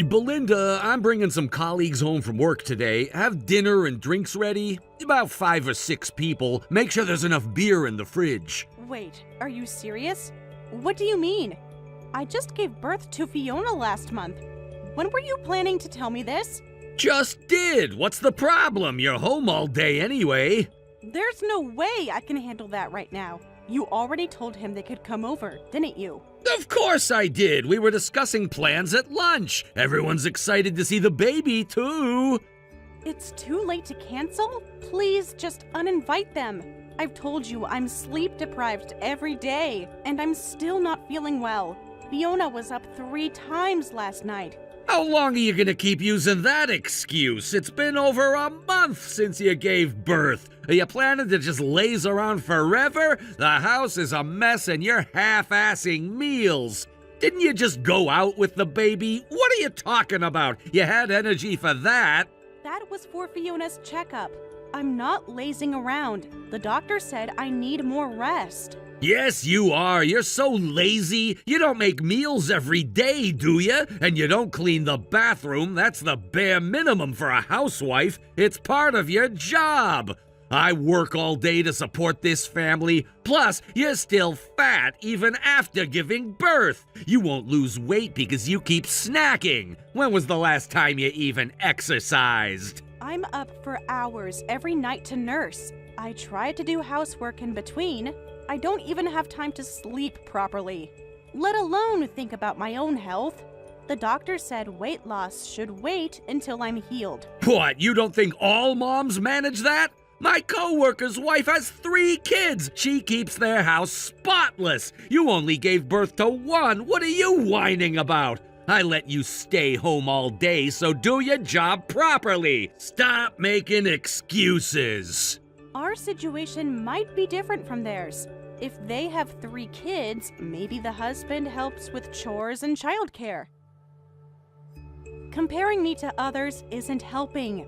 Belinda, I'm bringing some colleagues home from work today. Have dinner and drinks ready. About 5 or 6 people. Make sure there's enough beer in the fridge. Wait, are you serious? What do you mean? I just gave birth to Fiona last month. When were you planning to tell me this? Just did. What's the problem? You're home all day anyway. There's no way I can handle that right now. You already told him they could come over, didn't you? Of course I did. We were discussing plans at lunch. Everyone's excited to see the baby, too. It's too late to cancel? Please just uninvite them. I've told you I'm sleep deprived every day, and I'm still not feeling well. Fiona was up 3 times last night. How long are you gonna keep using that excuse? It's been over a month since you gave birth. Are you planning to just laze around forever? The house is a mess and you're half-assing meals. Didn't you just go out with the baby? What are you talking about? You had energy for that. That was for Fiona's checkup. I'm not lazing around. The doctor said I need more rest. Yes, you are. You're so lazy. You don't make meals every day, do you? And you don't clean the bathroom. That's the bare minimum for a housewife. It's part of your job. I work all day to support this family. Plus, you're still fat even after giving birth. You won't lose weight because you keep snacking. When was the last time you even exercised? I'm up for hours every night to nurse. I try to do housework in between. I don't even have time to sleep properly, let alone think about my own health. The doctor said weight loss should wait until I'm healed. What, you don't think all moms manage that? My coworker's wife has 3 kids. She keeps their house spotless. You only gave birth to 1. What are you whining about? I let you stay home all day, so do your job properly. Stop making excuses. Our situation might be different from theirs. If they have 3 kids, maybe the husband helps with chores and childcare. Comparing me to others isn't helping.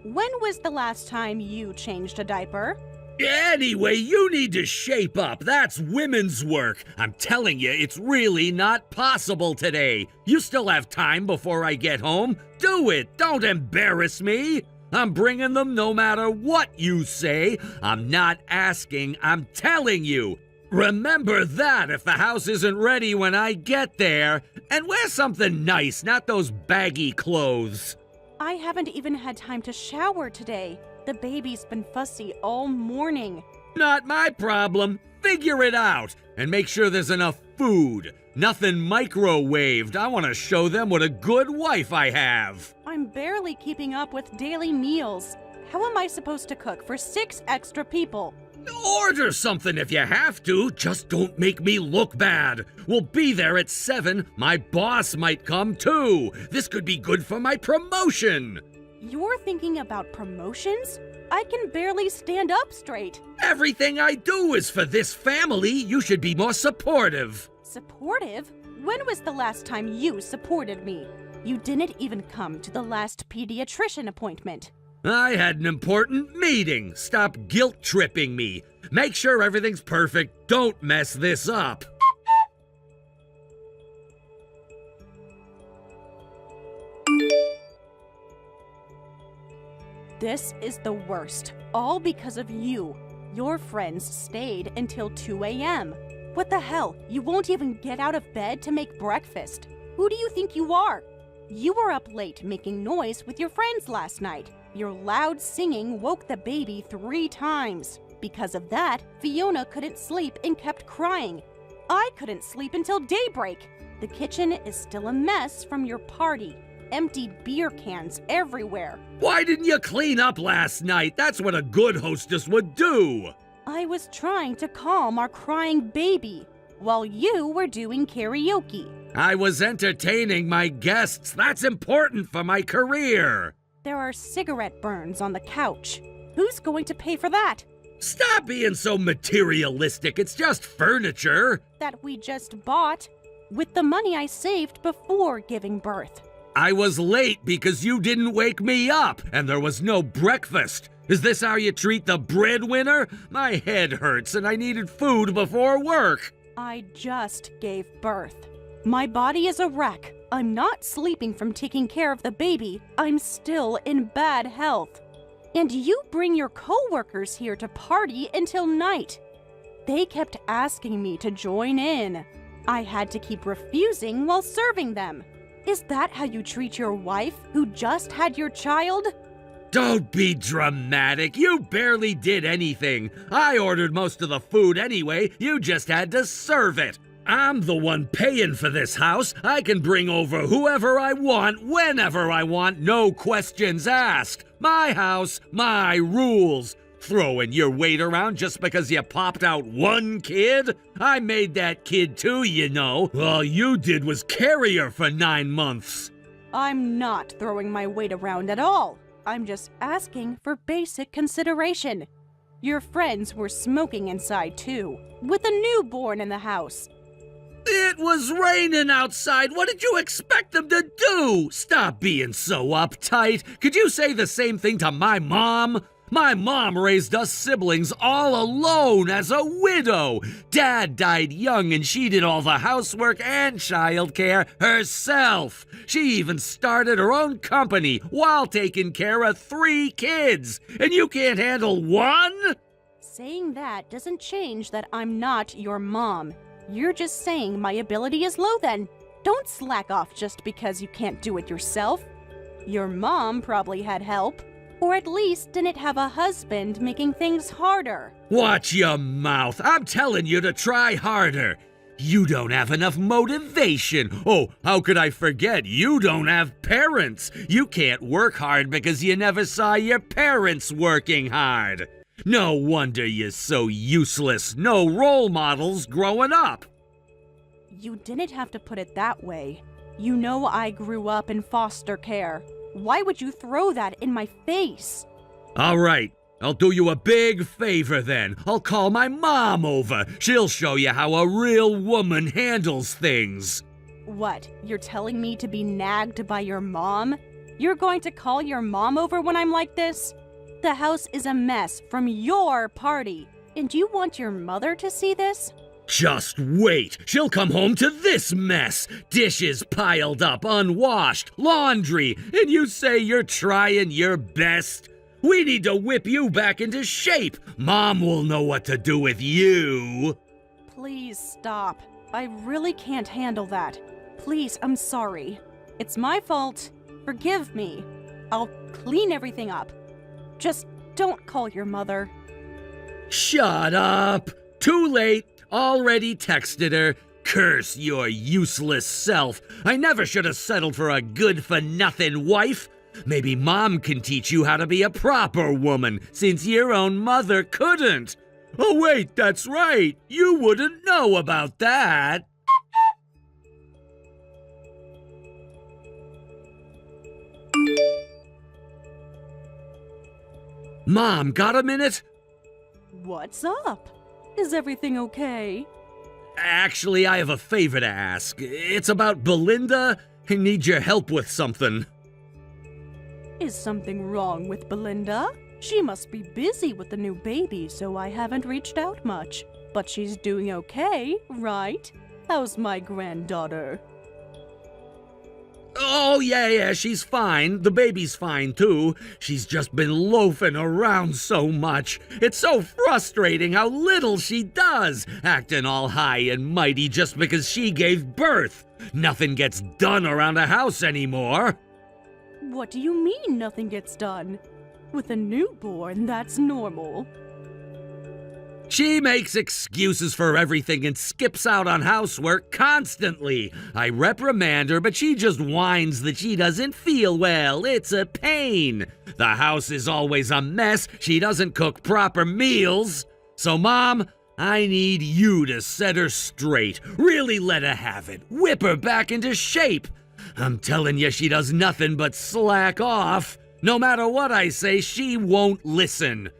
When was the last time you changed a diaper? Anyway, you need to shape up. That's women's work. I'm telling you, it's really not possible today. You still have time before I get home. Do it. Don't embarrass me. I'm bringing them no matter what you say. I'm not asking, I'm telling you. Remember that if the house isn't ready when I get there. And wear something nice, not those baggy clothes. I haven't even had time to shower today. The baby's been fussy all morning. Not my problem. Figure it out. And make sure there's enough food. Nothing microwaved. I want to show them what a good wife I have. I'm barely keeping up with daily meals. How am I supposed to cook for 6 extra people? Order something if you have to. Just don't make me look bad. We'll be there at 7. My boss might come too. This could be good for my promotion. You're thinking about promotions? I can barely stand up straight. Everything I do is for this family. You should be more supportive. Supportive? When was the last time you supported me? You didn't even come to the last pediatrician appointment. I had an important meeting. Stop guilt-tripping me. Make sure everything's perfect. Don't mess this up. This is the worst. All because of you. Your friends stayed until 2 a.m. What the hell? You won't even get out of bed to make breakfast. Who do you think you are? You were up late making noise with your friends last night. Your loud singing woke the baby 3 times. Because of that, Fiona couldn't sleep and kept crying. I couldn't sleep until daybreak. The kitchen is still a mess from your party. Empty beer cans everywhere. Why didn't you clean up last night? That's what a good hostess would do. I was trying to calm our crying baby while you were doing karaoke. I was entertaining my guests. That's important for my career. There are cigarette burns on the couch. Who's going to pay for that? Stop being so materialistic. It's just furniture. That we just bought with the money I saved before giving birth. I was late because you didn't wake me up, and there was no breakfast. Is this how you treat the breadwinner? My head hurts and I needed food before work. I just gave birth. My body is a wreck. I'm not sleeping from taking care of the baby. I'm still in bad health. And you bring your coworkers here to party until night. They kept asking me to join in. I had to keep refusing while serving them. Is that how you treat your wife who just had your child? Don't be dramatic. You barely did anything. I ordered most of the food anyway. You just had to serve it. I'm the one paying for this house. I can bring over whoever I want, whenever I want, no questions asked. My house, my rules. Throwing your weight around just because you popped out 1 kid? I made that kid too, you know. All you did was carry her for 9 months. I'm not throwing my weight around at all. I'm just asking for basic consideration. Your friends were smoking inside too, with a newborn in the house. It was raining outside. What did you expect them to do? Stop being so uptight. Could you say the same thing to my mom? My mom raised us siblings all alone as a widow. Dad died young and she did all the housework and childcare herself. She even started her own company while taking care of 3 kids. And you can't handle 1? Saying that doesn't change that I'm not your mom. You're just saying my ability is low then. Don't slack off just because you can't do it yourself. Your mom probably had help. Or at least didn't have a husband making things harder. Watch your mouth. I'm telling you to try harder. You don't have enough motivation. Oh, how could I forget? You don't have parents. You can't work hard because you never saw your parents working hard. No wonder you're so useless. No role models growing up. You didn't have to put it that way. You know I grew up in foster care. Why would you throw that in my face? All right. I'll do you a big favor then. I'll call my mom over. She'll show you how a real woman handles things. What, you're telling me to be nagged by your mom? You're going to call your mom over when I'm like this? The house is a mess from your party. And you want your mother to see this? Just wait. She'll come home to this mess. Dishes piled up, unwashed, laundry, and you say you're trying your best? We need to whip you back into shape. Mom will know what to do with you. Please stop. I really can't handle that. Please, I'm sorry. It's my fault. Forgive me. I'll clean everything up. Just don't call your mother. Shut up. Too late. Already texted her. Curse your useless self. I never should have settled for a good-for-nothing wife. Maybe Mom can teach you how to be a proper woman, since your own mother couldn't. Oh wait, that's right. You wouldn't know about that. Mom, got a minute? What's up? Is everything okay? Actually, I have a favor to ask. It's about Belinda. I need your help with something. Is something wrong with Belinda? She must be busy with the new baby, so I haven't reached out much. But she's doing okay, right? How's my granddaughter? Oh, yeah, she's fine. The baby's fine, too. She's just been loafing around so much. It's so frustrating how little she does, acting all high and mighty just because she gave birth. Nothing gets done around the house anymore. What do you mean nothing gets done? With a newborn, that's normal. She makes excuses for everything and skips out on housework constantly. I reprimand her, but she just whines that she doesn't feel well. It's a pain. The house is always a mess. She doesn't cook proper meals. So, Mom, I need you to set her straight. Really let her have it. Whip her back into shape. I'm telling you, she does nothing but slack off. No matter what I say, she won't listen.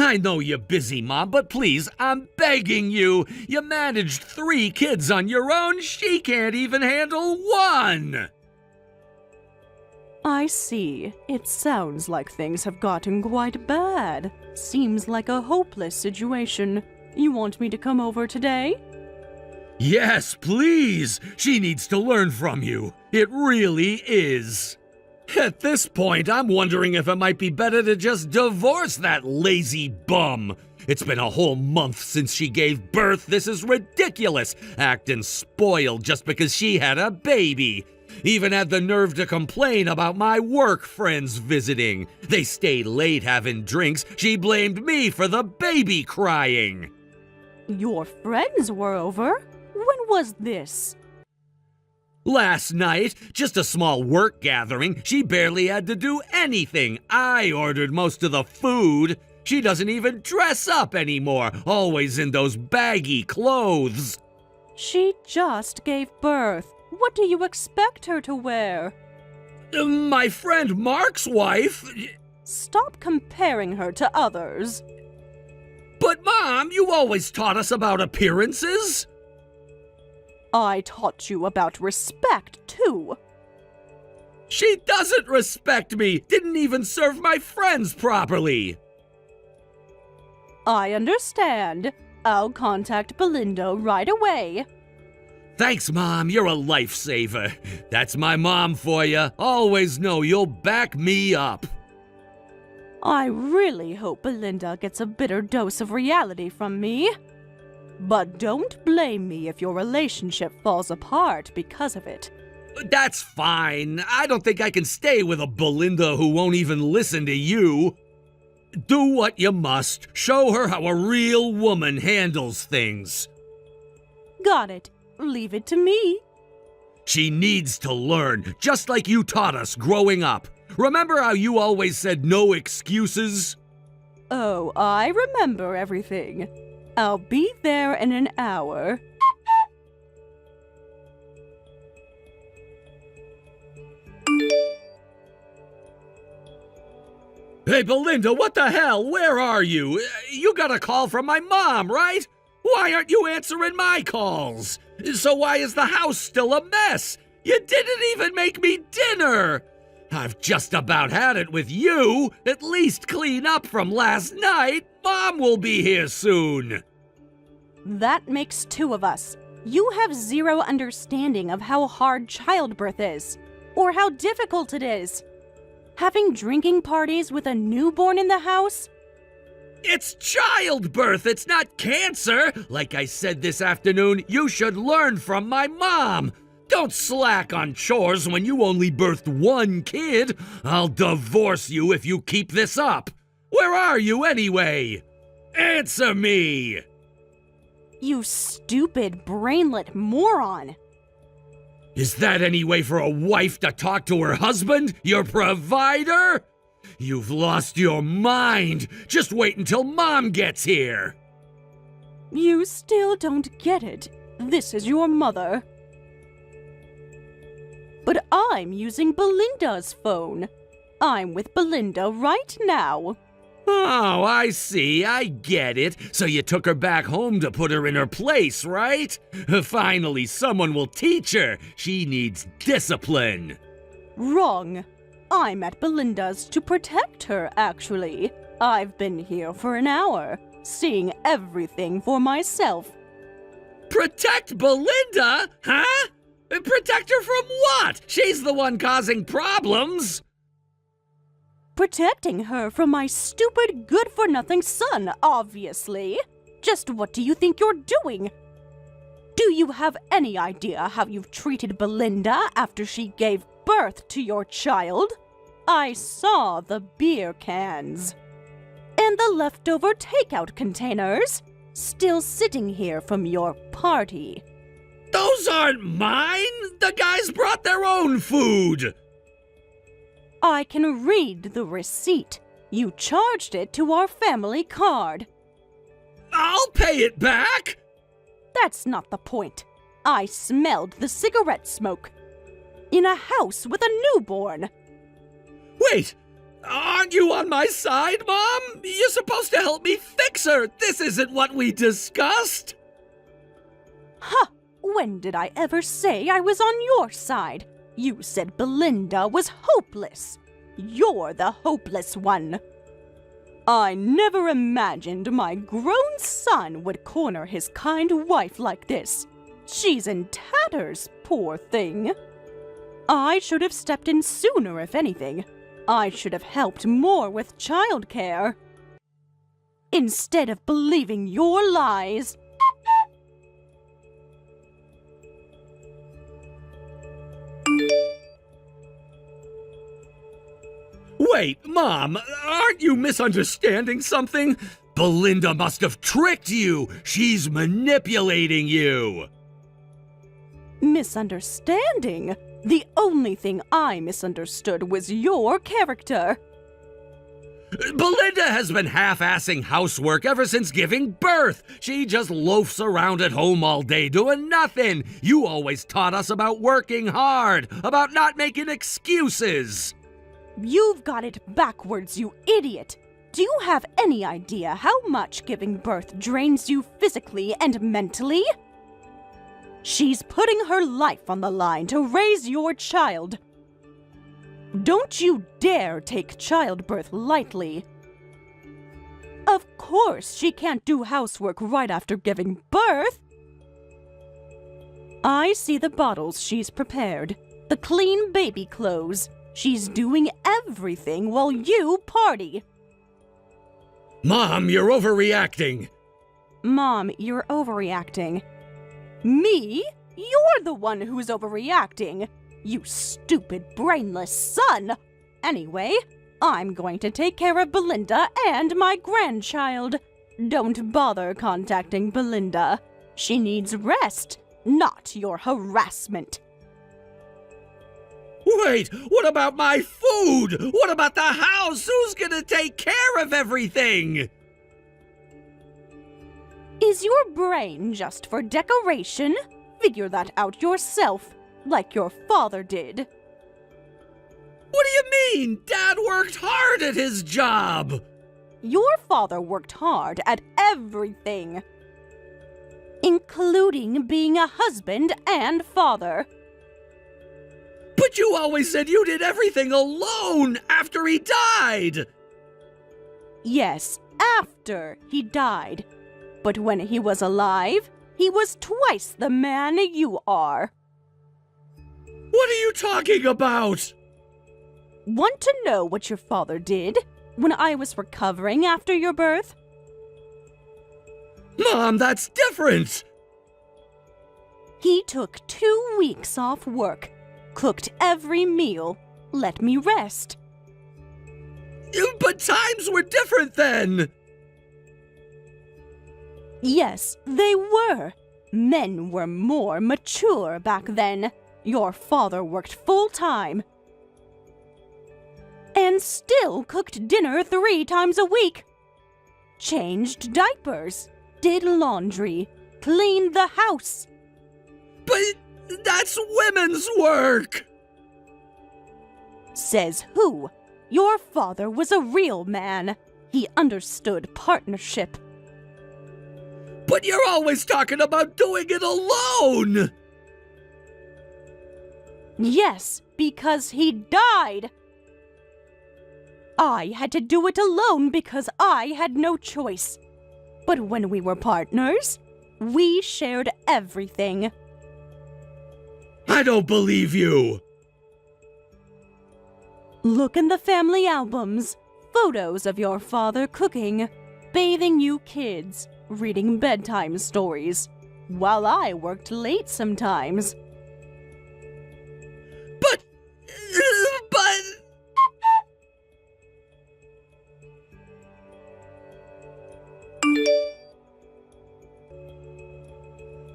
I know you're busy, Mom, but please, I'm begging you. You managed 3 kids on your own. She can't even handle 1. I see. It sounds like things have gotten quite bad. Seems like a hopeless situation. You want me to come over today? Yes, please. She needs to learn from you. It really is. At this point, I'm wondering if it might be better to just divorce that lazy bum. It's been a whole month since she gave birth. This is ridiculous, acting spoiled just because she had a baby. Even had the nerve to complain about my work friends visiting. They stayed late having drinks. She blamed me for the baby crying. Your friends were over? When was this? Last night, just a small work gathering. She barely had to do anything. I ordered most of the food. She doesn't even dress up anymore, always in those baggy clothes. She just gave birth. What do you expect her to wear? My friend Mark's wife. Stop comparing her to others. But Mom, you always taught us about appearances. I taught you about respect, too. She doesn't respect me. Didn't even serve my friends properly. I understand. I'll contact Belinda right away. Thanks, Mom. You're a lifesaver. That's my mom for you. Always know you'll back me up. I really hope Belinda gets a bitter dose of reality from me. But don't blame me if your relationship falls apart because of it. That's fine. I don't think I can stay with a Belinda who won't even listen to you. Do what you must. Show her how a real woman handles things. Got it. leave it to me. She needs to learn, just like you taught us growing up. Remember how you always said no excuses? Oh, I remember everything. I'll be there in an hour. Hey, Belinda, what the hell? Where are you? You got a call from my mom, right? Why aren't you answering my calls? So why is the house still a mess? You didn't even make me dinner! I've just about had it with you. At least clean up from last night. Mom will be here soon. That makes two of us. You have zero understanding of how hard childbirth is, or how difficult it is. Having drinking parties with a newborn in the house? It's childbirth, it's not cancer. Like I said this afternoon, you should learn from my mom. Don't slack on chores when you only birthed one kid. I'll divorce you if you keep this up. Where are you anyway? Answer me! You stupid, brainlet moron! Is that any way for a wife to talk to her husband, your provider? You've lost your mind. Just wait until Mom gets here. You still don't get it. This is your mother. But I'm using Belinda's phone. I'm with Belinda right now. Oh, I see. I get it. So you took her back home to put her in her place, right? Finally, someone will teach her. She needs discipline. Wrong. I'm at Belinda's to protect her, actually. I've been here for an hour, seeing everything for myself. Protect Belinda? Huh? Protect her from what? She's the one causing problems. Protecting her from my stupid, good-for-nothing son, obviously. Just what do you think you're doing? Do you have any idea how you've treated Belinda after she gave birth to your child? I saw the beer cans. And the leftover takeout containers, still sitting here from your party. Those aren't mine! The guys brought their own food! I can read the receipt. You charged it to our family card. I'll pay it back! That's not the point. I smelled the cigarette smoke. In a house with a newborn. Wait! Aren't you on my side, Mom? You're supposed to help me fix her! This isn't what we discussed! Huh! When did I ever say I was on your side? You said Belinda was hopeless. You're the hopeless one. I never imagined my grown son would corner his kind wife like this. She's in tatters, poor thing. I should have stepped in sooner, if anything. I should have helped more with childcare. Instead of believing your lies. Wait, Mom, aren't you misunderstanding something? Belinda must have tricked you. She's manipulating you. Misunderstanding? The only thing I misunderstood was your character. Belinda has been half-assing housework ever since giving birth. She just loafs around at home all day doing nothing. You always taught us about working hard, about not making excuses. You've got it backwards, you idiot. Do you have any idea how much giving birth drains you physically and mentally? She's putting her life on the line to raise your child. Don't you dare take childbirth lightly. Of course, she can't do housework right after giving birth. I see the bottles she's prepared, the clean baby clothes. She's doing everything while you party. Mom, you're overreacting. Mom, you're overreacting. Me? You're the one who's overreacting. You stupid, brainless son! Anyway, I'm going to take care of Belinda and my grandchild. Don't bother contacting Belinda. She needs rest. not your harassment. Wait, what about my food? What about the house? Who's gonna take care of everything? Is your brain just for decoration? Figure that out yourself, like your father did. What do you mean? Dad worked hard at his job. Your father worked hard at everything, including being a husband and father. But you always said you did everything alone after he died. Yes, after he died. But when he was alive, he was twice the man you are. What are you talking about? Want to know what your father did when I was recovering after your birth? Mom, that's different. He took 2 weeks off work, cooked every meal, let me rest. But times were different then. Yes, they were. Men were more mature back then. Your father worked full-time and still cooked dinner 3 times a week. Changed diapers, did laundry, cleaned the house. But that's women's work. Says who? Your father was a real man. He understood partnership. But you're always talking about doing it alone. Yes, because he died. I had to do it alone because I had no choice. But when we were partners, we shared everything. I don't believe you. Look in the family albums. Photos of your father cooking, bathing you kids, reading bedtime stories, while I worked late sometimes. But...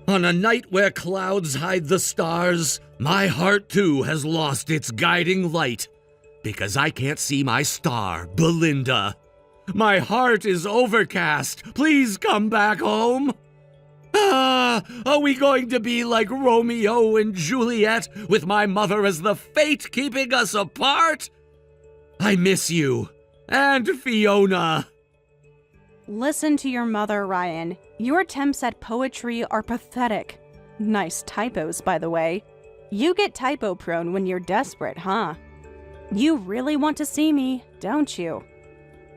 On a night where clouds hide the stars, my heart too has lost its guiding light. Because I can't see my star, Belinda. My heart is overcast. Please come back home. Are we going to be like Romeo and Juliet, with my mother as the fate keeping us apart? I miss you. And Fiona. Listen to your mother, Ryan. Your attempts at poetry are pathetic. Nice typos, by the way. You get typo-prone when you're desperate, huh? You really want to see me, don't you?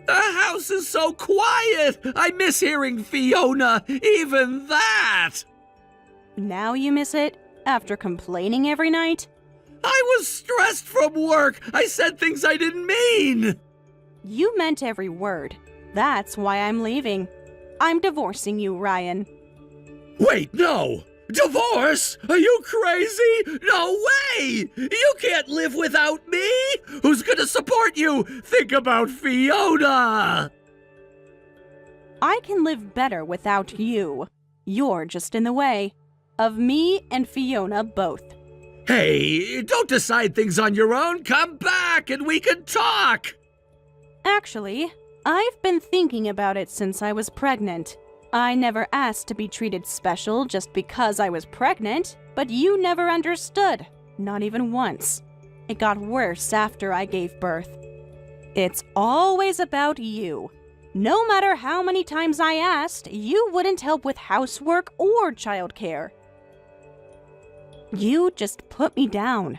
The house is so quiet. I miss hearing Fiona, even that. Now you miss it? After complaining every night? I was stressed from work. I said things I didn't mean. You meant every word. That's why I'm leaving. I'm divorcing you, Ryan. Wait, no. Divorce? Are you crazy? No way! You can't live without me! Who's gonna support you? Think about Fiona! I can live better without you. You're just in the way. Of me and Fiona both. Hey, don't decide things on your own. Come back and we can talk! Actually, I've been thinking about it since I was pregnant. I never asked to be treated special just because I was pregnant, but you never understood. Not even once. It got worse after I gave birth. It's always about you. No matter how many times I asked, you wouldn't help with housework or childcare. You just put me down.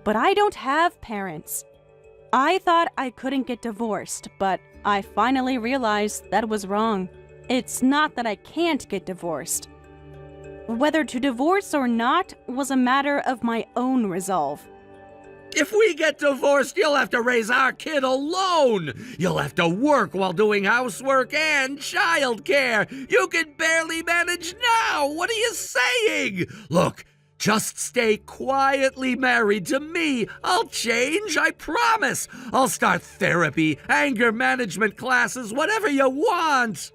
But I don't have parents. I thought I couldn't get divorced, but I finally realized that was wrong. It's not that I can't get divorced. Whether to divorce or not was a matter of my own resolve. If we get divorced, you'll have to raise our kid alone. You'll have to work while doing housework and childcare. You can barely manage now. What are you saying? Look, just stay quietly married to me. I'll change, I promise. I'll start therapy, anger management classes, whatever you want.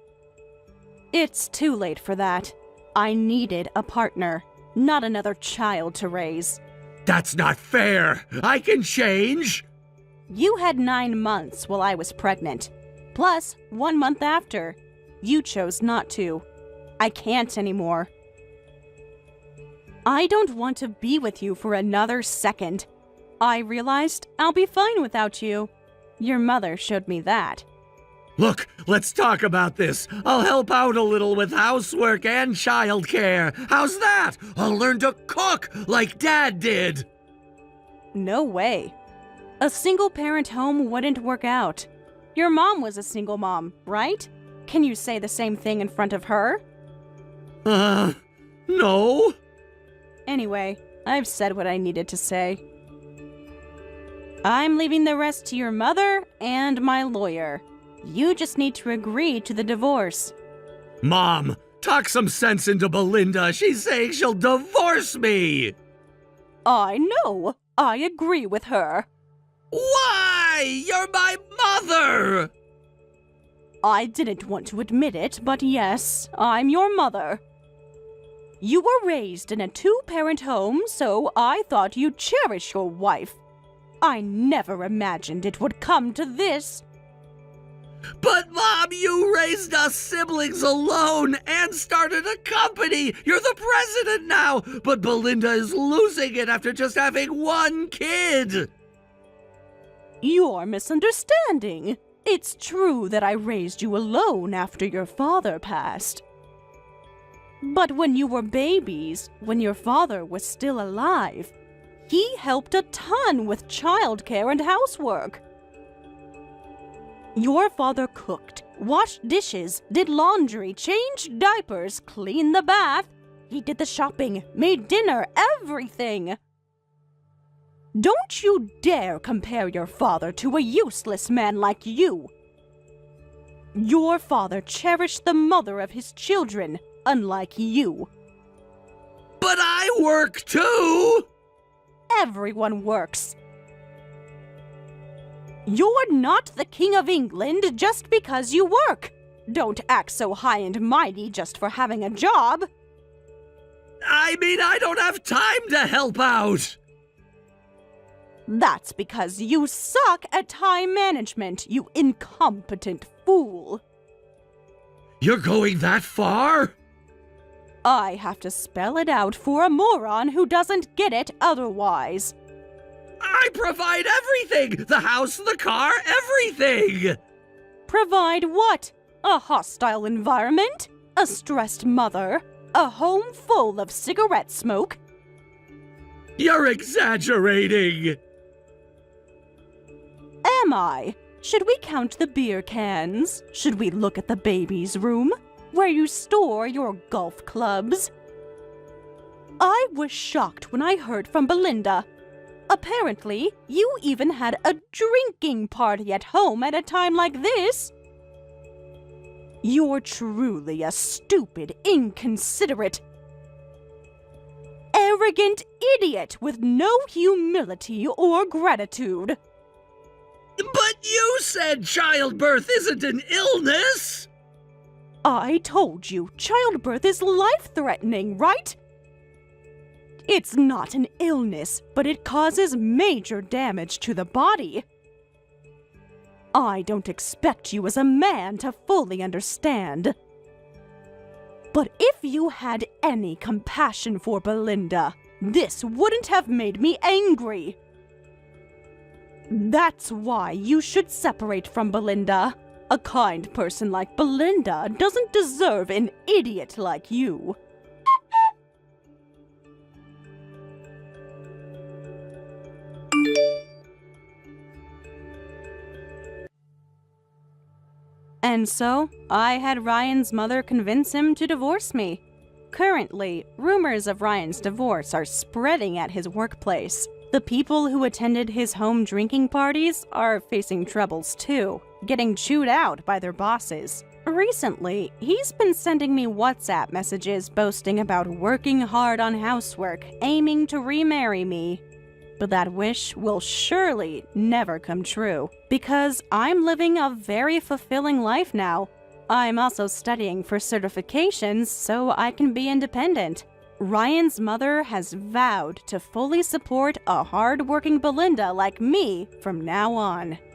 It's too late for that. I needed a partner. not another child to raise. That's not fair. I can change. You had 9 months while I was pregnant, plus 1 month after. You chose not to. I can't anymore. I don't want to be with you for another second. I realized I'll be fine without you. Your mother showed me that. Look, let's talk about this. I'll help out a little with housework and childcare. How's that? I'll learn to cook like Dad did. No way. A single-parent home wouldn't work out. Your mom was a single mom, right? Can you say the same thing in front of her? No. Anyway, I've said what I needed to say. I'm leaving the rest to your mother and my lawyer. You just need to agree to the divorce. Mom, talk some sense into Belinda. She's saying she'll divorce me. I know. I agree with her. Why? You're my mother. I didn't want to admit it, but yes, I'm your mother. You were raised in a 2-parent home, so I thought you'd cherish your wife. I never imagined it would come to this. But, Mom, you raised us siblings alone and started a company. You're the president now, but Belinda is losing it after just having 1 kid. You're misunderstanding. It's true that I raised you alone after your father passed. But when you were babies, when your father was still alive, he helped a ton with childcare and housework. Your father cooked, washed dishes, did laundry, changed diapers, cleaned the bath. He did the shopping, made dinner, everything. Don't you dare compare your father to a useless man like you. Your father cherished the mother of his children, unlike you. But I work too. Everyone works. You're not the King of England just because you work. Don't act so high and mighty just for having a job. I mean, I don't have time to help out. That's because you suck at time management, you incompetent fool. You're going that far? I have to spell it out for a moron who doesn't get it otherwise. I provide everything! The house, the car, everything! Provide what? A hostile environment? A stressed mother? A home full of cigarette smoke? You're exaggerating! Am I? Should we count the beer cans? Should we look at the baby's room? Where you store your golf clubs? I was shocked when I heard from Belinda. Apparently, you even had a drinking party at home at a time like this. You're truly a stupid, inconsiderate, arrogant idiot with no humility or gratitude. But you said childbirth isn't an illness! I told you, childbirth is life-threatening, right? It's not an illness, but it causes major damage to the body. I don't expect you as a man to fully understand. But if you had any compassion for Belinda, this wouldn't have made me angry. That's why you should separate from Belinda. A kind person like Belinda doesn't deserve an idiot like you. And so, I had Ryan's mother convince him to divorce me. Currently, rumors of Ryan's divorce are spreading at his workplace. The people who attended his home drinking parties are facing troubles too, getting chewed out by their bosses. Recently, he's been sending me WhatsApp messages boasting about working hard on housework, aiming to remarry me. But that wish will surely never come true, because I'm living a very fulfilling life now. I'm also studying for certifications so I can be independent. Ryan's mother has vowed to fully support a hard-working Belinda like me from now on.